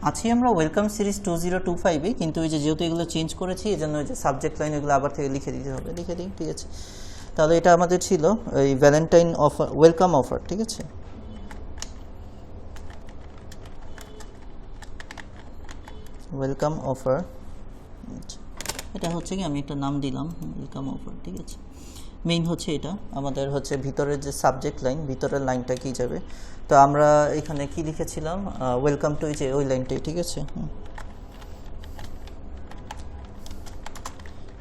আছি আমরা ওয়েলকাম সিরিজ 2025-এ, কিন্তু ওই যেহেতু এগুলো চেঞ্জ করেছি এই জন্য ওই যে সাবজেক্ট লাইন এগুলো আবার থেকে লিখে দিতে হবে, লিখে দিই, ঠিক আছে। তাহলে এটা আমাদের ছিল এই ভ্যালেন্টাইন অফার, ওয়েলকাম অফার, ঠিক আছে। ওয়েলকাম অফার, আচ্ছা, এটা হচ্ছে কি আমি একটা নাম দিলাম ওয়েলকাম অফার, ঠিক আছে। মেইন হচ্ছে এটা আমাদের হচ্ছে ভিতরের যে সাবজেক্ট লাইন, ভিতরের লাইনটা কি যাবে, তো আমরা এখানে কি লিখেছিলাম, ওয়েলকাম টু, যে ওই লাইনটাই, ঠিক আছে।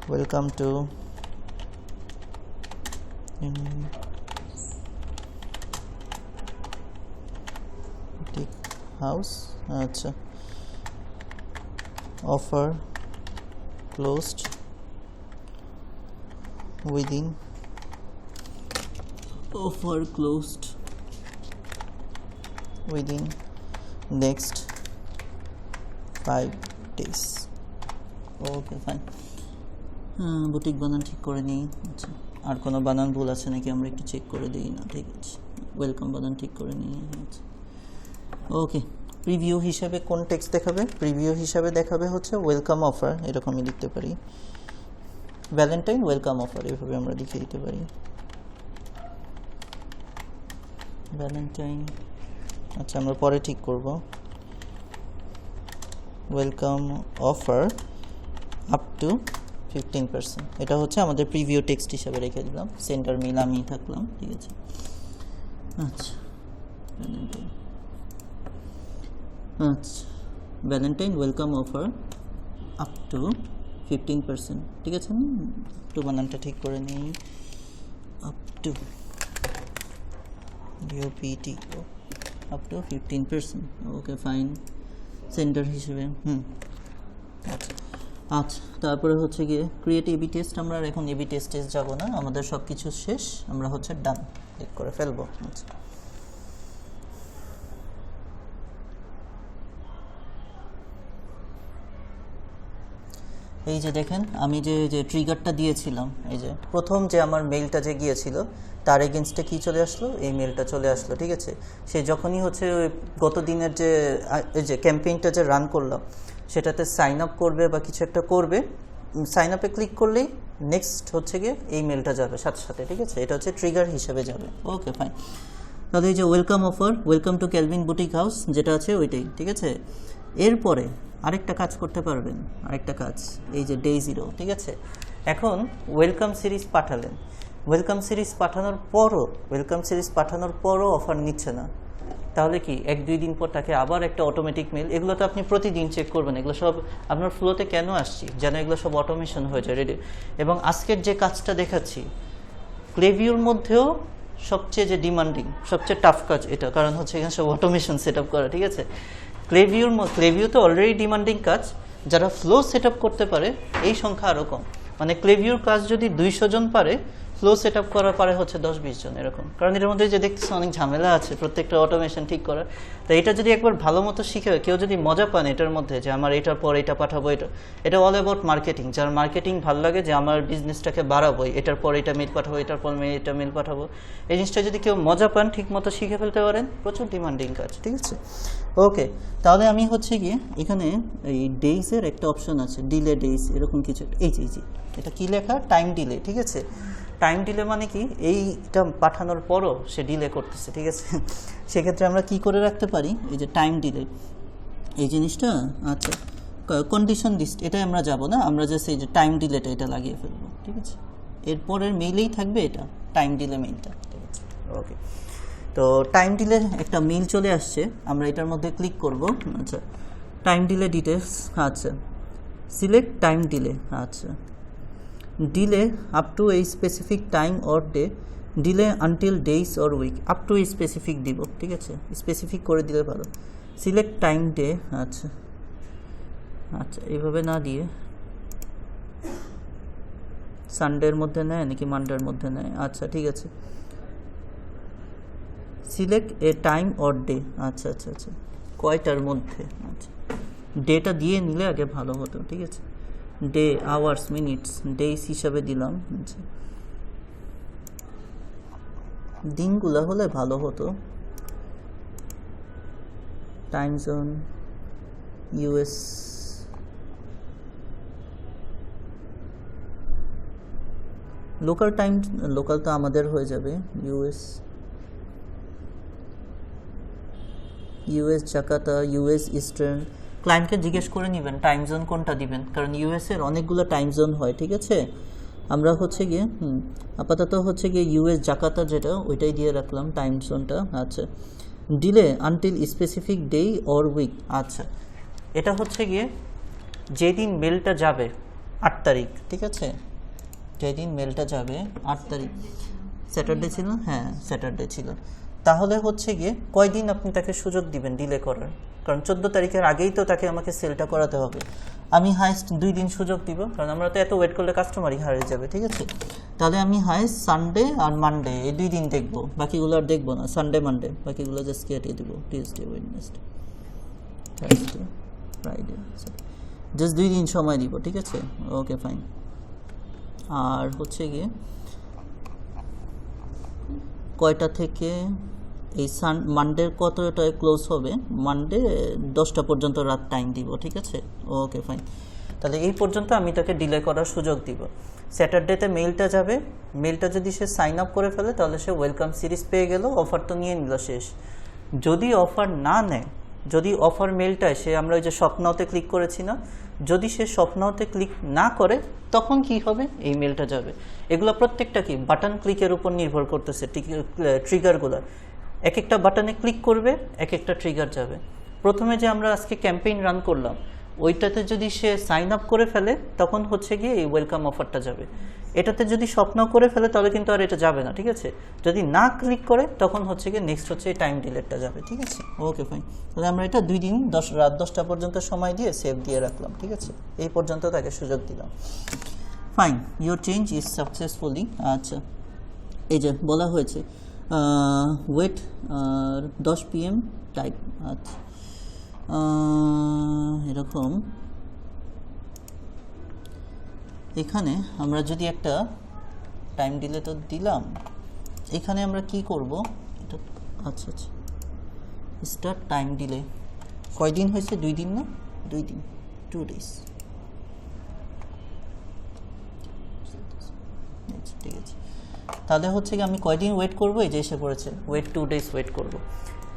ওয়েলকাম টু হাউস, আচ্ছা, offer closed within next 5 days। Okay fine, boutique বানান ঠিক করে নিই। আচ্ছা, আর কোনো বানান ভুল আছে নাকি আমরা একটু চেক করে দিই না, ঠিক আছে, ওয়েলকাম বানান ঠিক করে নিয়ে। ওকে, প্রিভিউ হিসাবে কোন টেক্সট দেখাবে? প্রিভিউ হিসাবে দেখাবে হচ্ছে ওয়েলকাম অফার, এরকমই লিখতে পারি, ভ্যালেন্টাইন ওয়েলকাম অফার, এভাবে আমরা লিখে দিতে পারি ভ্যালেন্টাইন। আচ্ছা, আমরা পরে ঠিক করব, ওয়েলকাম অফার আপ টু 15%, এটা হচ্ছে আমাদের প্রিভিউ টেক্সট হিসাবে রেখে দিলাম, সেন্টার মেইল আমি থাকলাম, ঠিক আছে। আচ্ছা, আচ্ছা, Valentine welcome offer up to 15%, ঠিক আছে, একটু বানানটা ঠিক করে নিই, up to DoPT up to 15%, okay fine, centre হিসেবে। আচ্ছা আচ্ছা, তারপরে হচ্ছে গিয়ে ক্রিয়েট এবি টেস্ট, আমরা আর এখন এবি টেস্টে যাব না, আমাদের সব কিছু শেষ, আমরা হচ্ছে ডান ক্লিক করে ফেলবো। আচ্ছা, এই যে দেখেন আমি যে ট্রিগারটা দিয়েছিলাম, এই যে প্রথম যে আমার মেইলটা যে গিয়েছিল তার এগেনস্টে কি চলে আসলো, এই মেইলটা চলে আসলো, ঠিক আছে। সে যখনই হচ্ছে ওই গত দিনের যে ক্যাম্পেইনটা যে রান করলাম সেটাতে সাইন আপ করবে বা কিছু একটা করবে, সাইন আপে ক্লিক করলেই নেক্সট হচ্ছে গিয়ে এই মেলটা যাবে সাথে সাথে, ঠিক আছে, এটা হচ্ছে ট্রিগার হিসেবে যাবে। ওকে ফাইন, তাহলে এই যে welcome offer, welcome to Calvin boutique house যেটা আছে ওইটাই, ঠিক আছে। এরপরে আরেকটা কাজ করতে পারবেন, আরেকটা কাজ, এই যে ডে 0, ঠিক আছে। এখন ওয়েলকাম সিরিজ পাঠালেন, ওয়েলকাম সিরিজ পাঠানোর পরও অফার নিচ্ছে না, তাহলে কি 1-2 দিন পর তাকে আবার একটা অটোমেটিক মেল, এগুলো তো আপনি প্রতিদিন চেক করবেন, এগুলো সব আপনার ফ্লোতে কেন আসছি, যেন এগুলো সব অটোমেশন হয়ে যায় রেডি। এবং আজকের যে কাজটা দেখাচ্ছি ক্লেভিউর মধ্যেও সবচেয়ে যে ডিমান্ডিং, সবচেয়ে টাফ কাজ এটা, কারণ হচ্ছে এখানে সব অটোমেশন সেট আপ করা, ঠিক আছে। ক্লেভিউ তো অলরেডি ডিমান্ডিং কাজ, যারা ফ্লো সেট আপ করতে পারে এই সংখ্যা আরও কম, মানে ক্লেভিউর কাজ যদি 200 জন পারে, ফ্লো সেট আপ করা পারে হচ্ছে 10-20 জন এরকম, কারণ এটার মধ্যে যে দেখতেছে অনেক ঝামেলা আছে প্রত্যেকটা অটোমেশন ঠিক করার। তো এটা যদি একবার ভালো মতো শিখে, কেউ যদি মজা পান এটার মধ্যে যে আমার এটার পর এটা পাঠাবো, এটা অল অ্যাবাউট মার্কেটিং, যার মার্কেটিং ভালো লাগে যে আমার বিজনেসটাকে বাড়াবো, এটার পর এটা মেল পাঠাবো, এটার পর এটা মেল পাঠাবো, এই জিনিসটা যদি কেউ মজা পান ঠিক মতো শিখে ফেলতে পারেন, প্রচুর ডিমান্ডিং কাজ, ঠিক আছে। ওকে, তাহলে আমি হচ্ছে গিয়ে এখানে এই ডেইসের একটা অপশন আছে, ডিলে ডেইস এরকম কিছু, এই যে এটা কি লেখা, টাইম ডিলে, ঠিক আছে। টাইম ডিলে মানে কি, এইটা পাঠানোর পরও সে ডিলে করতেছে, ঠিক আছে। সেক্ষেত্রে আমরা কি করে রাখতে পারি, এই যে টাইম ডিলে এই জিনিসটা, আচ্ছা কন্ডিশন লিস্ট, এটাই আমরা যাব না, আমরা জাস্ট এই যে টাইম ডিলেটা এটা লাগিয়ে ফেলবো, ঠিক আছে। এরপরের মেইলেই থাকবে এটা টাইম ডিলে মেইলটা, ঠিক আছে। ওকে, তো টাইম ডিলে একটা মেইল চলে আসছে, আমরা এটার মধ্যে ক্লিক করব। আচ্ছা, টাইম ডিলে ডিটেলস, আচ্ছা সিলেক্ট টাইম ডিলে, আচ্ছা ডিলে আপ টু এই specific time or day, delay until days or week, up to এই স্পেসিফিক দিব, ঠিক আছে, স্পেসিফিক করে দিলে ভালো। সিলেক্ট টাইম ডে, আচ্ছা আচ্ছা এইভাবে না দিয়ে সানডের মধ্যে নেয় নাকি মানডের মধ্যে নেয়, আচ্ছা ঠিক আছে। Select A time or day, আচ্ছা আচ্ছা আচ্ছা কয়টার মধ্যে, আচ্ছা ডেটা দিয়ে নিলে আগে ভালো হতো, ঠিক আছে। ডে, আওয়ার্স, মিনিটস, ডেইস হিসাবে দিলাম, আচ্ছা দিনগুলো হলে ভালো হতো। Time zone US, local time, local তো আমাদের হয়ে যাবে, ইউএস জাকার্তা, ইউএস ইস্টার্ন, ক্লায়েন্টকে জিজ্ঞেস করে নেবেন টাইম জোন কোনটা দিবেন, কারণ ইউএসের অনেকগুলো টাইম জোন হয়, ঠিক আছে। আমরা হচ্ছে গিয়ে আপাতত হচ্ছে গিয়ে ইউএস জাকার্তা যেটা ওইটাই দিয়ে রাখলাম টাইম জোনটা, আচ্ছা। Delay until specific day or week, আচ্ছা এটা হচ্ছে গিয়ে যেদিন মেলটা যাবে 8 তারিখ, ঠিক আছে, যেদিন মেলটা যাবে 8 তারিখ, স্যাটারডে ছিল, হ্যাঁ স্যাটারডে ছিল, তাহলে হচ্ছে গিয়ে কয়দিন আপনি তাকে সুযোগ দিবেন ডিলে করার, কারণ 14 তারিখের আগেই তো তাকে আমাকে সেলটা করাতে হবে। আমি হাইস্ট 2 দিন সুযোগ দিব, কারণ আমরা তো এত ওয়েট করলে কাস্টমারই হারিয়ে যাবে, ঠিক আছে। তাহলে আমি হাইস্ট সানডে আর মানডে এই 2 দিন দেখবো, বাকিগুলো আর দেখবো না, সানডে মানডে বাকিগুলো জাস্ট কেটে দেবো, Tuesday Wednesday Thursday Friday, just 2 দিন সময় দিব, ঠিক আছে। ওকে ফাইন। আর হচ্ছে গিয়ে কয়টা থেকে এই মানডের কতটায় ক্লোজ হবে? মানডে 10টা পর্যন্ত রাত টাইম দিব, ঠিক আছে? Okay fine. তাহলে এই পর্যন্ত আমি তাকে ডিলে করার সুযোগ দিব। স্যাটারডেতে মেইলটা যাবে, মেইলটা যদি সে সাইন আপ করে ফেলে তাহলে সে ওয়েলকাম সিরিজ পেয়ে গেল, অফার তো নিয়ে নিল, শেষ। যদি অফার না নেয়, যদি অফার মেইলটায় সে, আমরা ওই যে স্বপ্নতে ক্লিক করেছি না, যদি সে স্বপ্নতে ক্লিক না করে তখন কি হবে? এই মেইলটা যাবে। এগুলো প্রত্যেকটা কি বাটন ক্লিকের উপর নির্ভর করতেছে, ট্রিগারগুলো। এক একটা বাটনে ক্লিক করবে, এক একটা ট্রিগার যাবে। প্রথমে যে আমরা আজকে ক্যাম্পেইন রান করলাম ওইটাতে যদি সে সাইন আপ করে ফেলে তখন হচ্ছে গিয়ে এই ওয়েলকাম অফারটা যাবে। এটাতে যদি স্বপ্ন করে ফেলে তাহলে কিন্তু আর এটা যাবে না, ঠিক আছে? যদি না ক্লিক করে তখন হচ্ছে গিয়ে নেক্সট হচ্ছে টাইম ডিলেটটা যাবে, ঠিক আছে? Okay fine. তাহলে আমরা এটা 2 দিন রাত 10টা পর্যন্ত সময় দিয়ে সেভ দিয়ে রাখলাম, ঠিক আছে? এই পর্যন্ত তাকে সুযোগ দিলাম। Fine, your change is successfully. আচ্ছা, এই যে বলা হয়েছে ওয়েট 10 PM টাইপ। আচ্ছা, এরকম এখানে আমরা যদি একটা টাইম ডিলে তো দিলাম, এখানে আমরা কি করব এটা? আচ্ছা আচ্ছা, স্টার্ট টাইম ডিলে কয়দিন হয়েছে? 2 দিন না? 2 দিন, 2 days। ঠিক আছে, তাহলে হচ্ছে কি আমি কয়দিন ওয়েট করবো? এই যে এসে পড়েছে ওয়েট 2 days ওয়েট করব।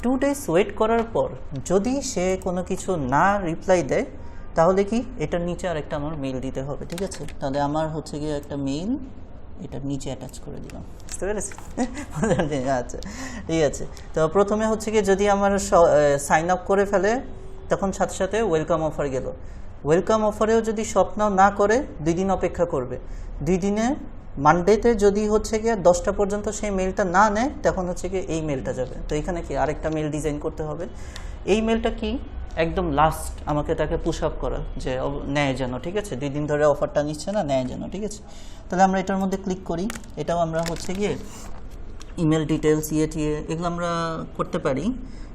2 days ওয়েট করার পর যদি সে কোনো কিছু না রিপ্লাই দেয় তাহলে কি এটার নিচে আর একটা আমার মেইল দিতে হবে, ঠিক আছে? তাহলে আমার হচ্ছে গিয়ে একটা মেইল এটার নিচে অ্যাটাচ করে দিলাম, বুঝতে পেরেছি? আচ্ছা ঠিক আছে। তো প্রথমে হচ্ছে গিয়ে যদি আমার সাইন আপ করে ফেলে তখন সাথে সাথে ওয়েলকাম অফার গেল। ওয়েলকাম অফারেও যদি স্বপ্ন না করে 2 দিন অপেক্ষা করবে। 2 দিনে মানডেতে যদি হচ্ছে গিয়ে 10টা পর্যন্ত সেই মেলটা না নেয় তখন হচ্ছে গিয়ে এই মেলটা যাবে। তো এখানে কি আরেকটা মেল ডিজাইন করতে হবে। এই মেলটা কি একদম লাস্ট আমাকে তাকে পুশ আপ করা যে নেয় যেন, ঠিক আছে? 2 দিন ধরে অফারটা নিচ্ছে না, নেয় যেন, ঠিক আছে? তাহলে আমরা এটার মধ্যে ক্লিক করি। এটাও আমরা হচ্ছে গিয়ে ইমেল ডিটেলস টিএ এগুলো আমরা করতে পারি,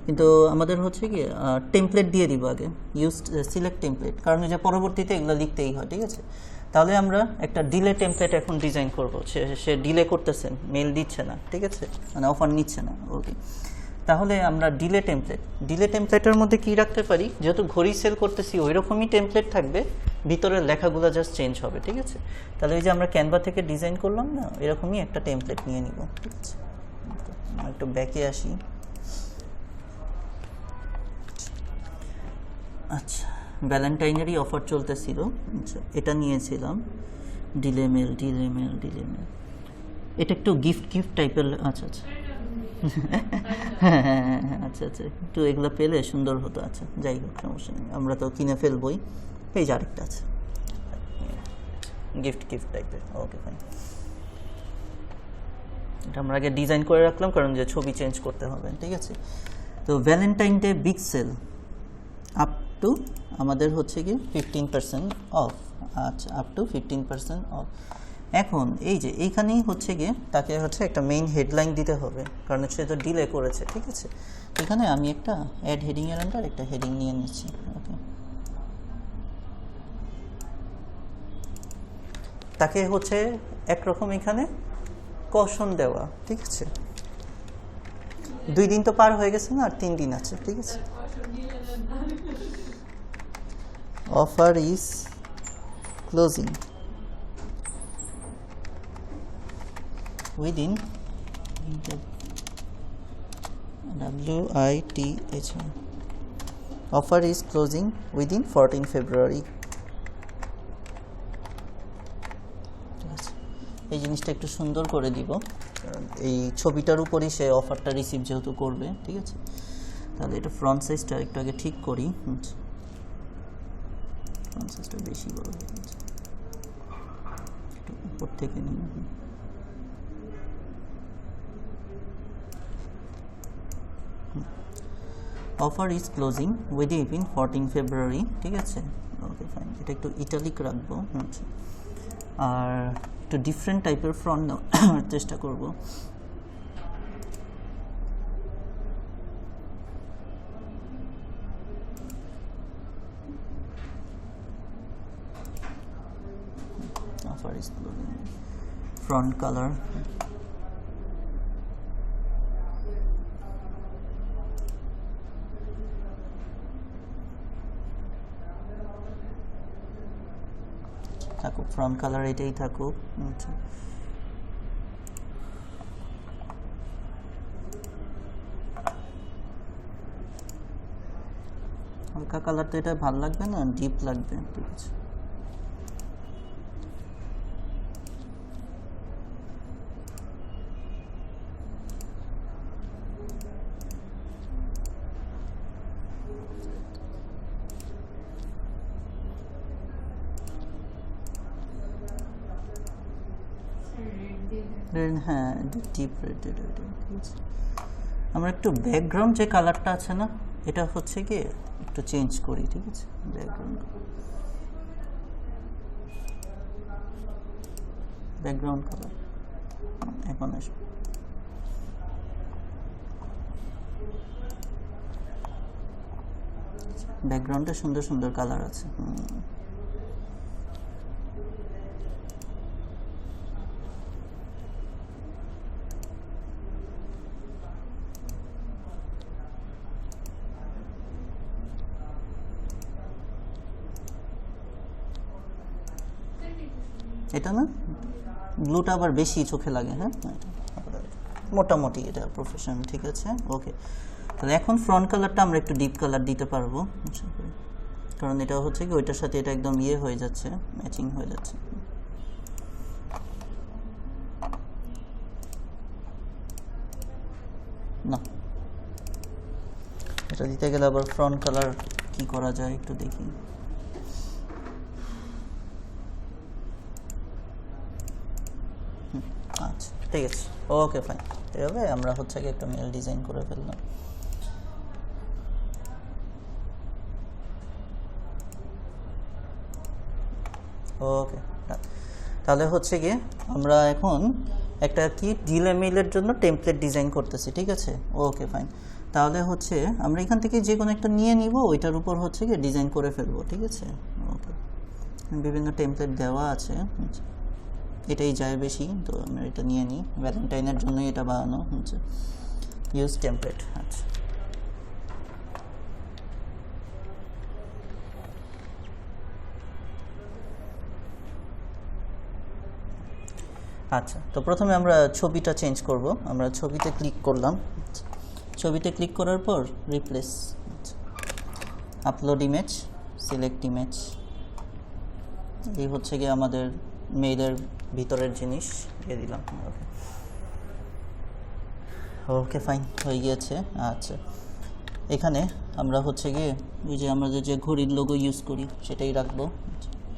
কিন্তু আমাদের হচ্ছে গিয়ে টেমপ্লেট দিয়ে দিব আগে। ইউজ সিলেক্ট টেমপ্লেট, কারণ যে পরবর্তীতে এগুলো লিখতেই হয়, ঠিক আছে? তাহলে আমরা একটা ডিলে টেমপ্লেট এখন ডিজাইন করব। সে ডিলে করতেছেন, মেল দিচ্ছে না, ঠিক আছে? মানে অফার নিচ্ছে না। ওকে, তাহলে আমরা ডিলে টেমপ্লেটের মধ্যে কি রাখতে পারি? যেহেতু ঘড়ি সেল করতেছি ওই রকমই টেমপ্লেট থাকবে, ভিতরের লেখাগুলো জাস্ট চেঞ্জ হবে, ঠিক আছে? তাহলে এই যে আমরা ক্যানভা থেকে ডিজাইন করলাম না, এরকমই একটা টেমপ্লেট নিয়ে নিব, ঠিক আছে? একটু ব্যাকে আসি। আচ্ছা, ভ্যালেন্টাইনেরই অফার চলতেছিল। আচ্ছা, এটা নিয়েছিলাম ডিলে মেল। এটা একটু গিফট টাইপের। আচ্ছা আচ্ছা হ্যাঁ, আচ্ছা আচ্ছা, একটু এগুলো পেলে সুন্দর হতো। আচ্ছা, যাই হোক, সমস্যা নেই, আমরা তো কিনে ফেলবই। এই যে আরেকটা আছে গিফট টাইপের। ওকে ফাইন, এটা আমরা আগে ডিজাইন করে রাখলাম কারণ যে ছবি চেঞ্জ করতে হবে, ঠিক আছে? তো Valentine day big sale up to আমাদের হচ্ছে কি 15% অফ। আচ্ছা, আপ টু 15% অফ। এখন এই যে এইখানেই হচ্ছে গিয়ে তাকে হচ্ছে একটা মেইন হেডলাইন দিতে হবে, কারণ সে তো ডিলে করেছে, ঠিক আছে? এখানে আমি একটা অ্যাড হেডিংয়ের আন্ডার একটা হেডিং নিয়ে নিচ্ছি। ওকে, তাকে হচ্ছে একরকম এখানে কশন দেওয়া, ঠিক আছে? 2 দিন তো পার হয়ে গেছে না, আর 3 দিন আছে, ঠিক আছে? Offer is closing within WITH offer is closing within 14 February। ঠিক আছে, এই জিনিসটা একটু সুন্দর করে দিব, কারণ এই ছবিটার উপরই সে অফারটা রিসিভ যেহেতু করবে, ঠিক আছে? তাহলে এটা ফ্রন্ট সাইজটা একটু আগে ঠিক করি। ফ্রন্ট সাইজটা বেশি বড় হয়ে গেছে, একটু উপর থেকে নিই। অফার ইজ ক্লোজিং উইদিন 14 ফেব্রুয়ারি, ঠিক আছে? ওকে ফাইন, এটা একটু ইটালিক রাখবো। আচ্ছা, আর একটু ডিফারেন্ট টাইপের ফ্রন্ট নেওয়ার চেষ্টা করব। Offer is closing front colour থাকুক, ফ্রন্ট কালার এটাই থাকুক। আচ্ছা, হালকা কালার তো এটা ভালো লাগবে না, ডিপ লাগবে। ঠিক আছে, হ্যাঁ ডিপ রেড। ঠিক আছে, আমরা একটু ব্যাকগ্রাউন্ড যে কালারটা আছে না, এটা হচ্ছে কি একটু চেঞ্জ করি। ঠিক আছে, ব্যাকগ্রাউন্ড কালার এখন আসবে। ব্যাকগ্রাউন্ডে সুন্দর সুন্দর কালার আছে। এটা না, ব্লুটা আবার বেশি চোখে লাগে। হ্যাঁ, মোটামুটি এটা প্রফেশনাল। ঠিক আছে, ওকে। তাহলে এখন ফ্রন্ট কালারটা আমরা একটু ডিপ কালার দিতে পারবো, কারণ এটা হচ্ছে কি ওইটার সাথে এটা একদম ইয়ে হয়ে যাচ্ছে, ম্যাচিং হয়ে যাচ্ছে। না, এটা দিতে গেলে আবার ফ্রন্ট কালার কি করা যায় একটু দেখি। আচ্ছা, ঠিক আছে, ওকে ফাইন। এভাবে আমরা হচ্ছে কি একটা মেল ডিজাইন করে ফেললাম। ওকে, তাহলে হচ্ছে কি আমরা এখন একটা কি ডিলে মেইলের জন্য টেমপ্লেট ডিজাইন করতেছি। ঠিক আছে, ওকে ফাইন। তাহলে হচ্ছে আমরা এখান থেকে যে কোনো একটা নিয়ে নিব, ওইটার উপর হচ্ছে কি ডিজাইন করে ফেলবো। ঠিক আছে, ওকে। বিভিন্ন টেমপ্লেট দেওয়া আছে, এটাই যায় বেশি, তো আমরা এটা নিয়ে নিই। ভ্যালেন্টাইনের জন্যই এটা বানানো হচ্ছে, ইউজ টেমপ্লেট। আচ্ছা, আচ্ছা, তো প্রথমে আমরা ছবিটা চেঞ্জ করব। আমরা ছবিতে ক্লিক করলাম, ছবিতে ক্লিক করার পর replace, upload image, select image. এই হচ্ছে গিয়ে আমাদের মেইলের ভিতরের জিনিস দিয়ে দিলাম। ওকে ফাইন, হয়ে গিয়েছে। আচ্ছা, এখানে আমরা হচ্ছে গিয়ে ওই যে আমরা যে ঘড়ির লোগো ইউজ করি সেটাই রাখবো।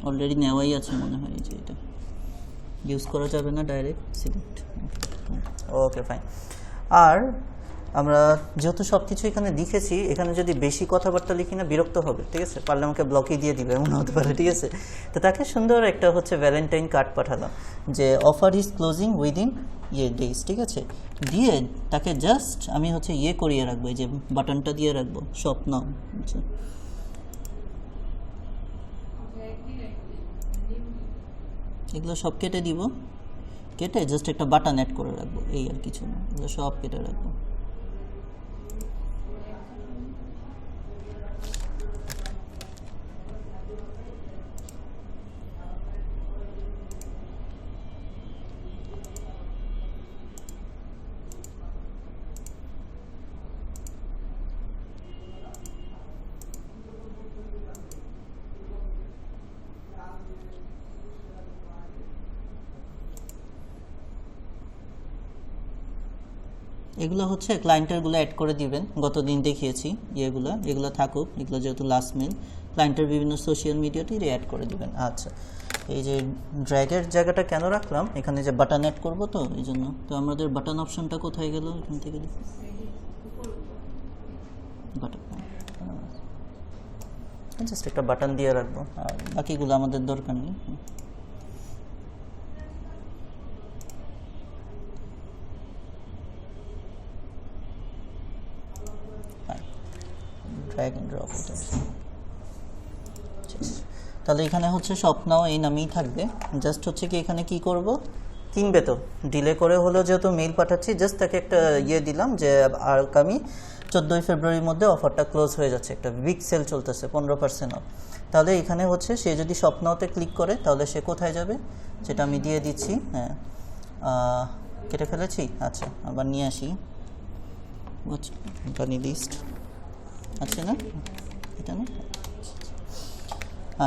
অলরেডি নেওয়াই আছে মনে হয়, যে এটা ইউজ করা যাবে না, ডাইরেক্ট সিলেক্ট। Okay fine. আর আমরা যেহেতু সব কিছু এখানে লিখেছি, এখানে যদি বেশি কথাবার্তা লিখি না বিরক্ত হবে। ঠিক আছে, পারলে আমাকে ব্লকই দিয়ে দিবে, এমন হতে পারে। ঠিক আছে, তো তাকে সুন্দর একটা হচ্ছে ভ্যালেন্টাইন কার্ড পাঠালাম, যে offer is closing within days. ঠিক আছে, দিয়ে তাকে জাস্ট আমি হচ্ছে করিয়ে রাখবো, এই যে বাটনটা দিয়ে রাখবো, শপ নাও। আচ্ছা, এগুলো সব কেটে দিব, কেটে জাস্ট একটা বাটন অ্যাড করে রাখবো, এই আর কিছু না। এগুলো সব কেটে রাখবো। এগুলো হচ্ছে ক্লায়েন্টেরগুলো অ্যাড করে দিবেন, গতদিন দেখিয়েছি এগুলো থাকুক, এগুলো যেহেতু লাস্ট মেল, ক্লায়েন্টের বিভিন্ন সোশ্যাল মিডিয়াতে অ্যাড করে দিবেন। আচ্ছা, এই যে ড্র্যাগের জায়গাটা কেন রাখলাম, এখানে যে বাটন অ্যাড করবো তো এই জন্য। তো আমাদের বাটন অপশনটা কোথায় গেল, এখান থেকে বাটন, জাস্ট একটা বাটন দিয়ে রাখবো, আর বাকিগুলো আমাদের দরকার নেই। ড্র্যাগ এন্ড ড্রপ এটা। তাহলে এখানে হচ্ছে স্বপ্নাও এই নামেই থাকবে। জাস্ট হচ্ছে কি এখানে কি করব, কিনবে তো, ডিলে করে হলেও যেহেতু মেইল পাঠাচ্ছি, জাস্ট তাকে একটা ইয়ে দিলাম যে আগামী 14ই ফেব্রুয়ারির মধ্যে অফারটা ক্লোজ হয়ে যাচ্ছে, একটা বিগ সেল চলতেছে 15% অফ। তাহলে এখানে হচ্ছে সে যদি স্বপ্নতে ক্লিক করে তাহলে সে কোথায় যাবে, যেটা আমি দিয়ে দিচ্ছি। হ্যাঁ, কেটে ফেলেছি, আচ্ছা আবার নিয়ে আসি। কোম্পানি লিস্ট আছে না, এটা না,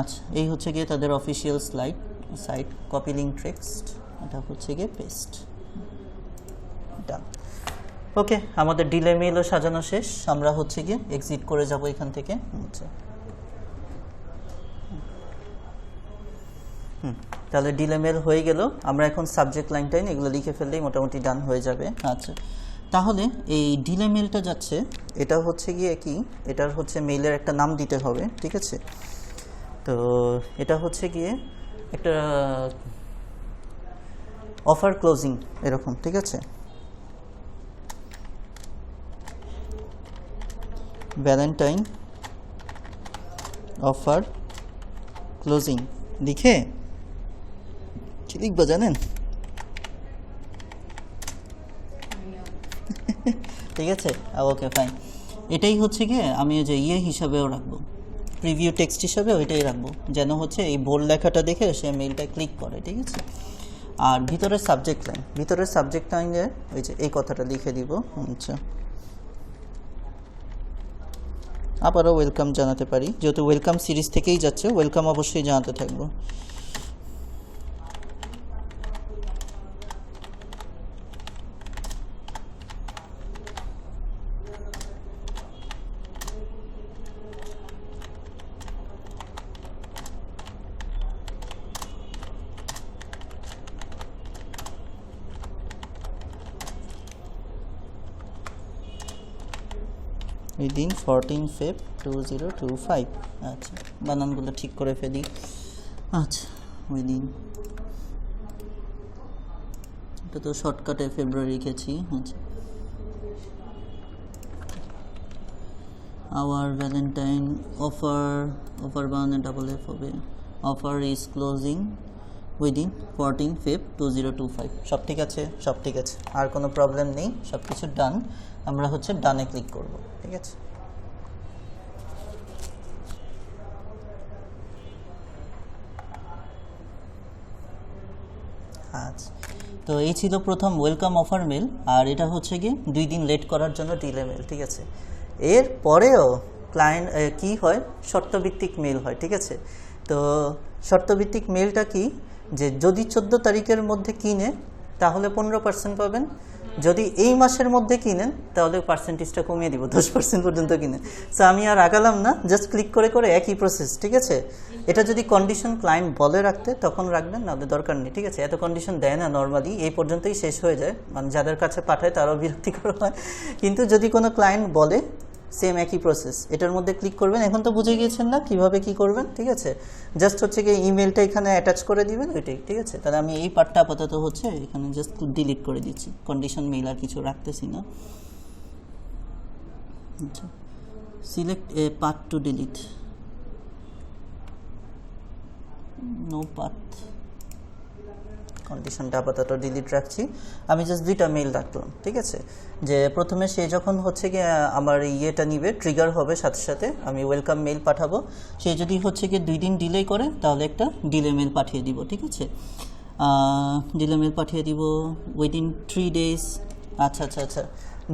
আচ্ছা এই হচ্ছে গিয়ে তাদের official site, copy link text, এটা হচ্ছে গিয়ে পেস্ট, ডান। ওকে, আমাদের ডিলে মেইলও সাজানো শেষ, আমরা হচ্ছে গিয়ে এক্সিট করে যাব এখান থেকে। আচ্ছা তাহলে ডিলে মেল হয়ে গেল। আমরা এখন সাবজেক্ট লাইনটাই এগুলো লিখে ফেললেই মোটামুটি ডান হয়ে যাবে। আচ্ছা, তাহলে এই ডিলে মেলটা যাচ্ছে, এটা হচ্ছে গিয়ে কি, এটার হচ্ছে মেইলের একটা নাম দিতে হবে, ঠিক আছে। তো এটা হচ্ছে গিয়ে একটা অফার ক্লোজিং এরকম, ঠিক আছে। ভ্যালেন্টাইন অফার ক্লোজিং লিখে কি লিখবো জানেন? ঠিক আছে, ওকে ফাইন। এটাই হচ্ছে গিয়ে আমি যে ইয়ে হিসাবেও রাখবো, প্রিভিউ টেক্সট হিসাবে ওইটাই রাখবো, যেন হচ্ছে এই বোল্ড লেখাটা দেখে সে মেইলটা ক্লিক করে, ঠিক আছে। আর ভিতরের সাবজেক্ট লাইনে ওই যে এই কথাটা লিখে দিব। আচ্ছা, আবারও ওয়েলকাম জানাতে পারি, যেহেতু ওয়েলকাম সিরিজ থেকেই যাচ্ছে, ওয়েলকাম অবশ্যই জানাতে থাকবো। Within 14 Feb 2025। আচ্ছা, বানানগুলো ঠিক করে ফেলি। আচ্ছা, উইদিন, এটা তো শর্টকাটে ফেব্রুয়ারি লিখেছি। আচ্ছা, আওয়ার ভ্যালেন্টাইন অফার বানানে ডাবল এফ হবে, offer is closing within 14 Feb 2025। সব ঠিক আছে, সব ঠিক আছে, আর কোনো প্রবলেম নেই, সব কিছু ডান। আমরা হচ্ছে ডানে ক্লিক করব, ঠিক আছে। আচ্ছা, তো এই ছিল প্রথম ওয়েলকাম অফার মেল, আর এটা হচ্ছে গিয়ে 2 দিন লেট করার জন্য ডিলে মেল, ঠিক আছে। এর পরেও ক্লায়েন্ট কি হয়, শর্তভিত্তিক মেল হয়, ঠিক আছে। তো শর্তভিত্তিক মেলটা কি, যে যদি 14 তারিখের মধ্যে কিনে তাহলে 15% পাবেন, যদি এই মাসের মধ্যে কিনেন তাহলে পার্সেন্টেজটা কমিয়ে দিব 10% পর্যন্ত কিনেন। সো আমি আর আগালাম না, জাস্ট ক্লিক করে করে একই প্রসেস, ঠিক আছে। এটা যদি কন্ডিশন ক্লায়েন্ট বলে রাখতে তখন রাখবেন, নাহলে দরকার নেই, ঠিক আছে। এত কন্ডিশন দেয় না নর্মালি, এই পর্যন্তই শেষ হয়ে যায়, মানে যাদের কাছে পাঠায় তারাও বিরক্তিকর হয়। কিন্তু যদি কোনো ক্লায়েন্ট বলে, সেম একই প্রসেস, এটার মধ্যে ক্লিক করবেন। এখন তো বুঝে গিয়েছেন না কিভাবে কি করবেন, ঠিক আছে। জাস্ট হচ্ছে কি ইমেলটা এখানে অ্যাটাচ করে দিবেন, ওইটাই, ঠিক আছে। তাহলে আমি এই পার্টটা আপাতত হচ্ছে এখানে জাস্ট ডিলিট করে দিচ্ছি, কন্ডিশন মেইল আর কিছু রাখতেছি না। আচ্ছা, select a path to delete, no path, কন্ডিশনটা আপাতত ডিলিট রাখছি। আমি জাস্ট 2টা মেইল রাখলাম, ঠিক আছে। যে প্রথমে সে যখন হচ্ছে গিয়ে আমার ইয়েটা নিবে, ট্রিগার হবে, সাথে সাথে আমি ওয়েলকাম মেইল পাঠাবো। সে যদি হচ্ছে গিয়ে 2 দিন ডিলে করে তাহলে একটা ডিলে মেইল পাঠিয়ে দিব, ঠিক আছে। ডিলে মেইল পাঠিয়ে দিব উইদিন 3 days। আচ্ছা আচ্ছা আচ্ছা,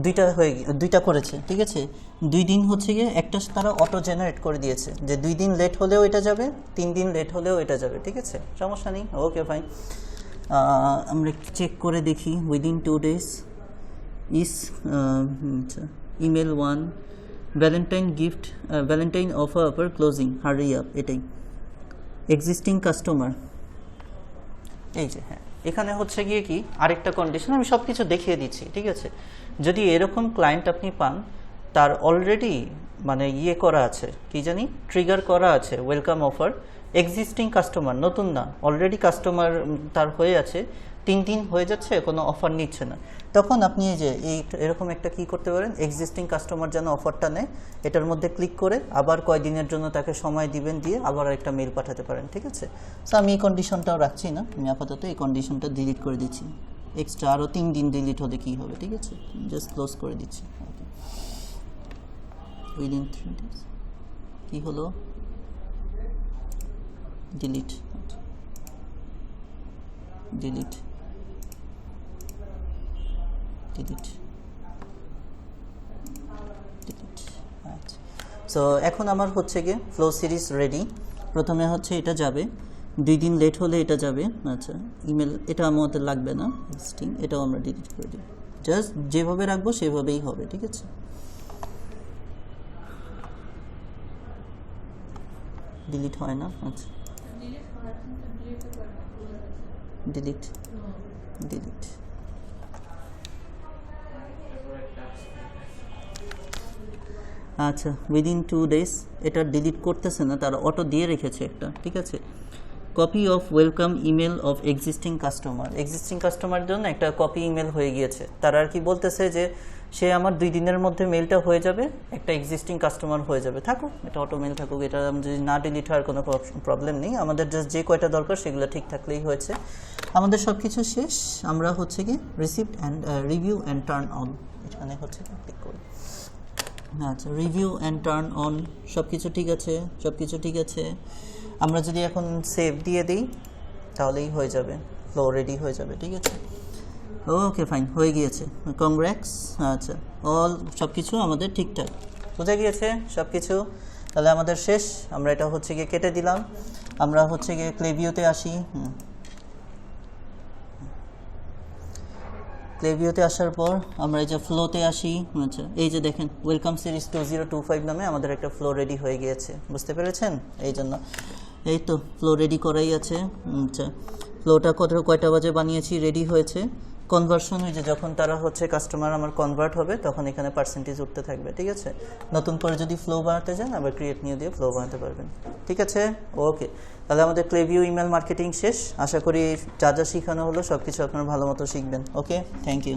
2টা করেছে, ঠিক আছে। 2 দিন হচ্ছে গিয়ে একটা তারা অটো জেনারেট করে দিয়েছে, যে 2 দিন লেট হলেও এটা যাবে, 3 দিন লেট হলেও এটা যাবে, ঠিক আছে, সমস্যা নেই, ওকে ফাইন। আমরা চেক করে দেখি, within 2 days is email 1 Valentine offer closing, hurry up, এটাই এক্সিস্টিং কাস্টমার। এই যে হ্যাঁ, এখানে হচ্ছে গিয়ে কি আরেকটা কন্ডিশন, আমি সব কিছু দেখিয়ে দিচ্ছি, ঠিক আছে। যদি এরকম ক্লায়েন্ট আপনি পান, তার অলরেডি মানে ইয়ে করা আছে, কি জানি ট্রিগার করা আছে ওয়েলকাম অফার, এক্সিস্টিং কাস্টমার, নতুন না, অলরেডি কাস্টমার তার হয়ে আছে, 3 দিন হয়ে যাচ্ছে কোনো অফার নিচ্ছে না, তখন আপনি এই যে এরকম একটা কি করতে পারেন, এক্সিস্টিং কাস্টমার যেন অফারটা নেয় এটার মধ্যে ক্লিক করে আবার কয়দিনের জন্য তাকে সময় দিবেন, দিয়ে আবার একটা মেল পাঠাতে পারেন, ঠিক আছে। সো আমি এই কন্ডিশনটাও রাখছি না, আমি আপাতত এই কন্ডিশনটা ডিলিট করে দিচ্ছি। এক্সট্রা আরও 3 দিন ডিলিট হলে কী হবে, ঠিক আছে, জাস্ট ক্লোজ করে দিচ্ছি। ওকে, উইদিন 3 days কী হলো, ডিলিট ডিলিট ডিলিট ডিলিট। আচ্ছা, সো এখন আমার হচ্ছে গিয়ে ফ্লো সিরিজ রেডি। প্রথমে হচ্ছে এটা যাবে, 2 দিন লেট হলে এটা যাবে। আচ্ছা, ইমেল এটা আমাদের লাগবে না, এক্সিস্টিং এটাও আমরা ডিলিট করে দিই, জাস্ট যেভাবে রাখবো সেভাবেই হবে, ঠিক আছে। ডিলিট হয় না, আচ্ছা ডিলিট ডিলিট। আচ্ছা, উইদিন 2 days এটা ডিলিট করতেছে না, তারা অটো দিয়ে রেখেছে একটা, ঠিক আছে। Copy of welcome email of existing customer, existing কাস্টমারের জন্য একটা কপি ইমেল হয়ে গিয়েছে। তারা আর কি বলতেছে যে সে আমার 2 দিনের মধ্যে মেলটা হয়ে যাবে, একটা এক্সিস্টিং কাস্টমার হয়ে যাবে, থাকুক এটা অটো মেল থাকুক, এটা যদি না ডিলিট হওয়ার কোনো প্রবলেম নেই। আমাদের জাস্ট যে কয়টা দরকার সেগুলো ঠিক থাকলেই হয়েছে। আমাদের সব কিছু শেষ, আমরা হচ্ছে কি received and review and turn on, এখানে হচ্ছে ক্লিক করি। আচ্ছা, রিভিউ অ্যান্ড টার্ন অন সব কিছু ঠিক আছে, সব কিছু ঠিক আছে। আমরা যদি এখন সেভ দিয়ে দিই তাহলেই হয়ে যাবে, ফ্লো রেডি হয়ে যাবে, ঠিক আছে। ওকে ফাইন, হয়ে গিয়েছে, কংগ্রেটস। আচ্ছা, অল সব কিছু আমাদের ঠিকঠাক বোঝা গিয়েছে সব কিছু, তাহলে আমাদের শেষ। আমরা এটা হচ্ছে গিয়ে কেটে দিলাম, আমরা হচ্ছে গিয়ে ক্লেভিওতে আসি। ক্লেভিওতে আসার পর আমরা এই যে ফ্লোতে আসি। আচ্ছা, এই যে দেখেন ওয়েলকাম সিরিজ 2025 নামে আমাদের একটা ফ্লো রেডি হয়ে গিয়েছে, বুঝতে পেরেছেন? এই জন্য এই তো ফ্লো রেডি করাই আছে। আচ্ছা, ফ্লোটা কয়টা বাজে বানিয়েছি, রেডি হয়েছে। কনভার্সন, ওই যে যখন তারা হচ্ছে কাস্টমার আমার কনভার্ট হবে তখন এখানে পার্সেন্টেজ উঠতে থাকবে, ঠিক আছে। নতুন করে যদি ফ্লো বানাতে চান আবার ক্রিয়েট নিয়ে দিয়ে ফ্লো বানাতে পারবেন, ঠিক আছে। ওকে, তাহলে আমাদের ক্লেভিও ইমেল মার্কেটিং শেষ। আশা করি যা যা শেখানো হলো সব কিছু আপনারা ভালো মতো শিখবেন। ওকে, থ্যাংক ইউ।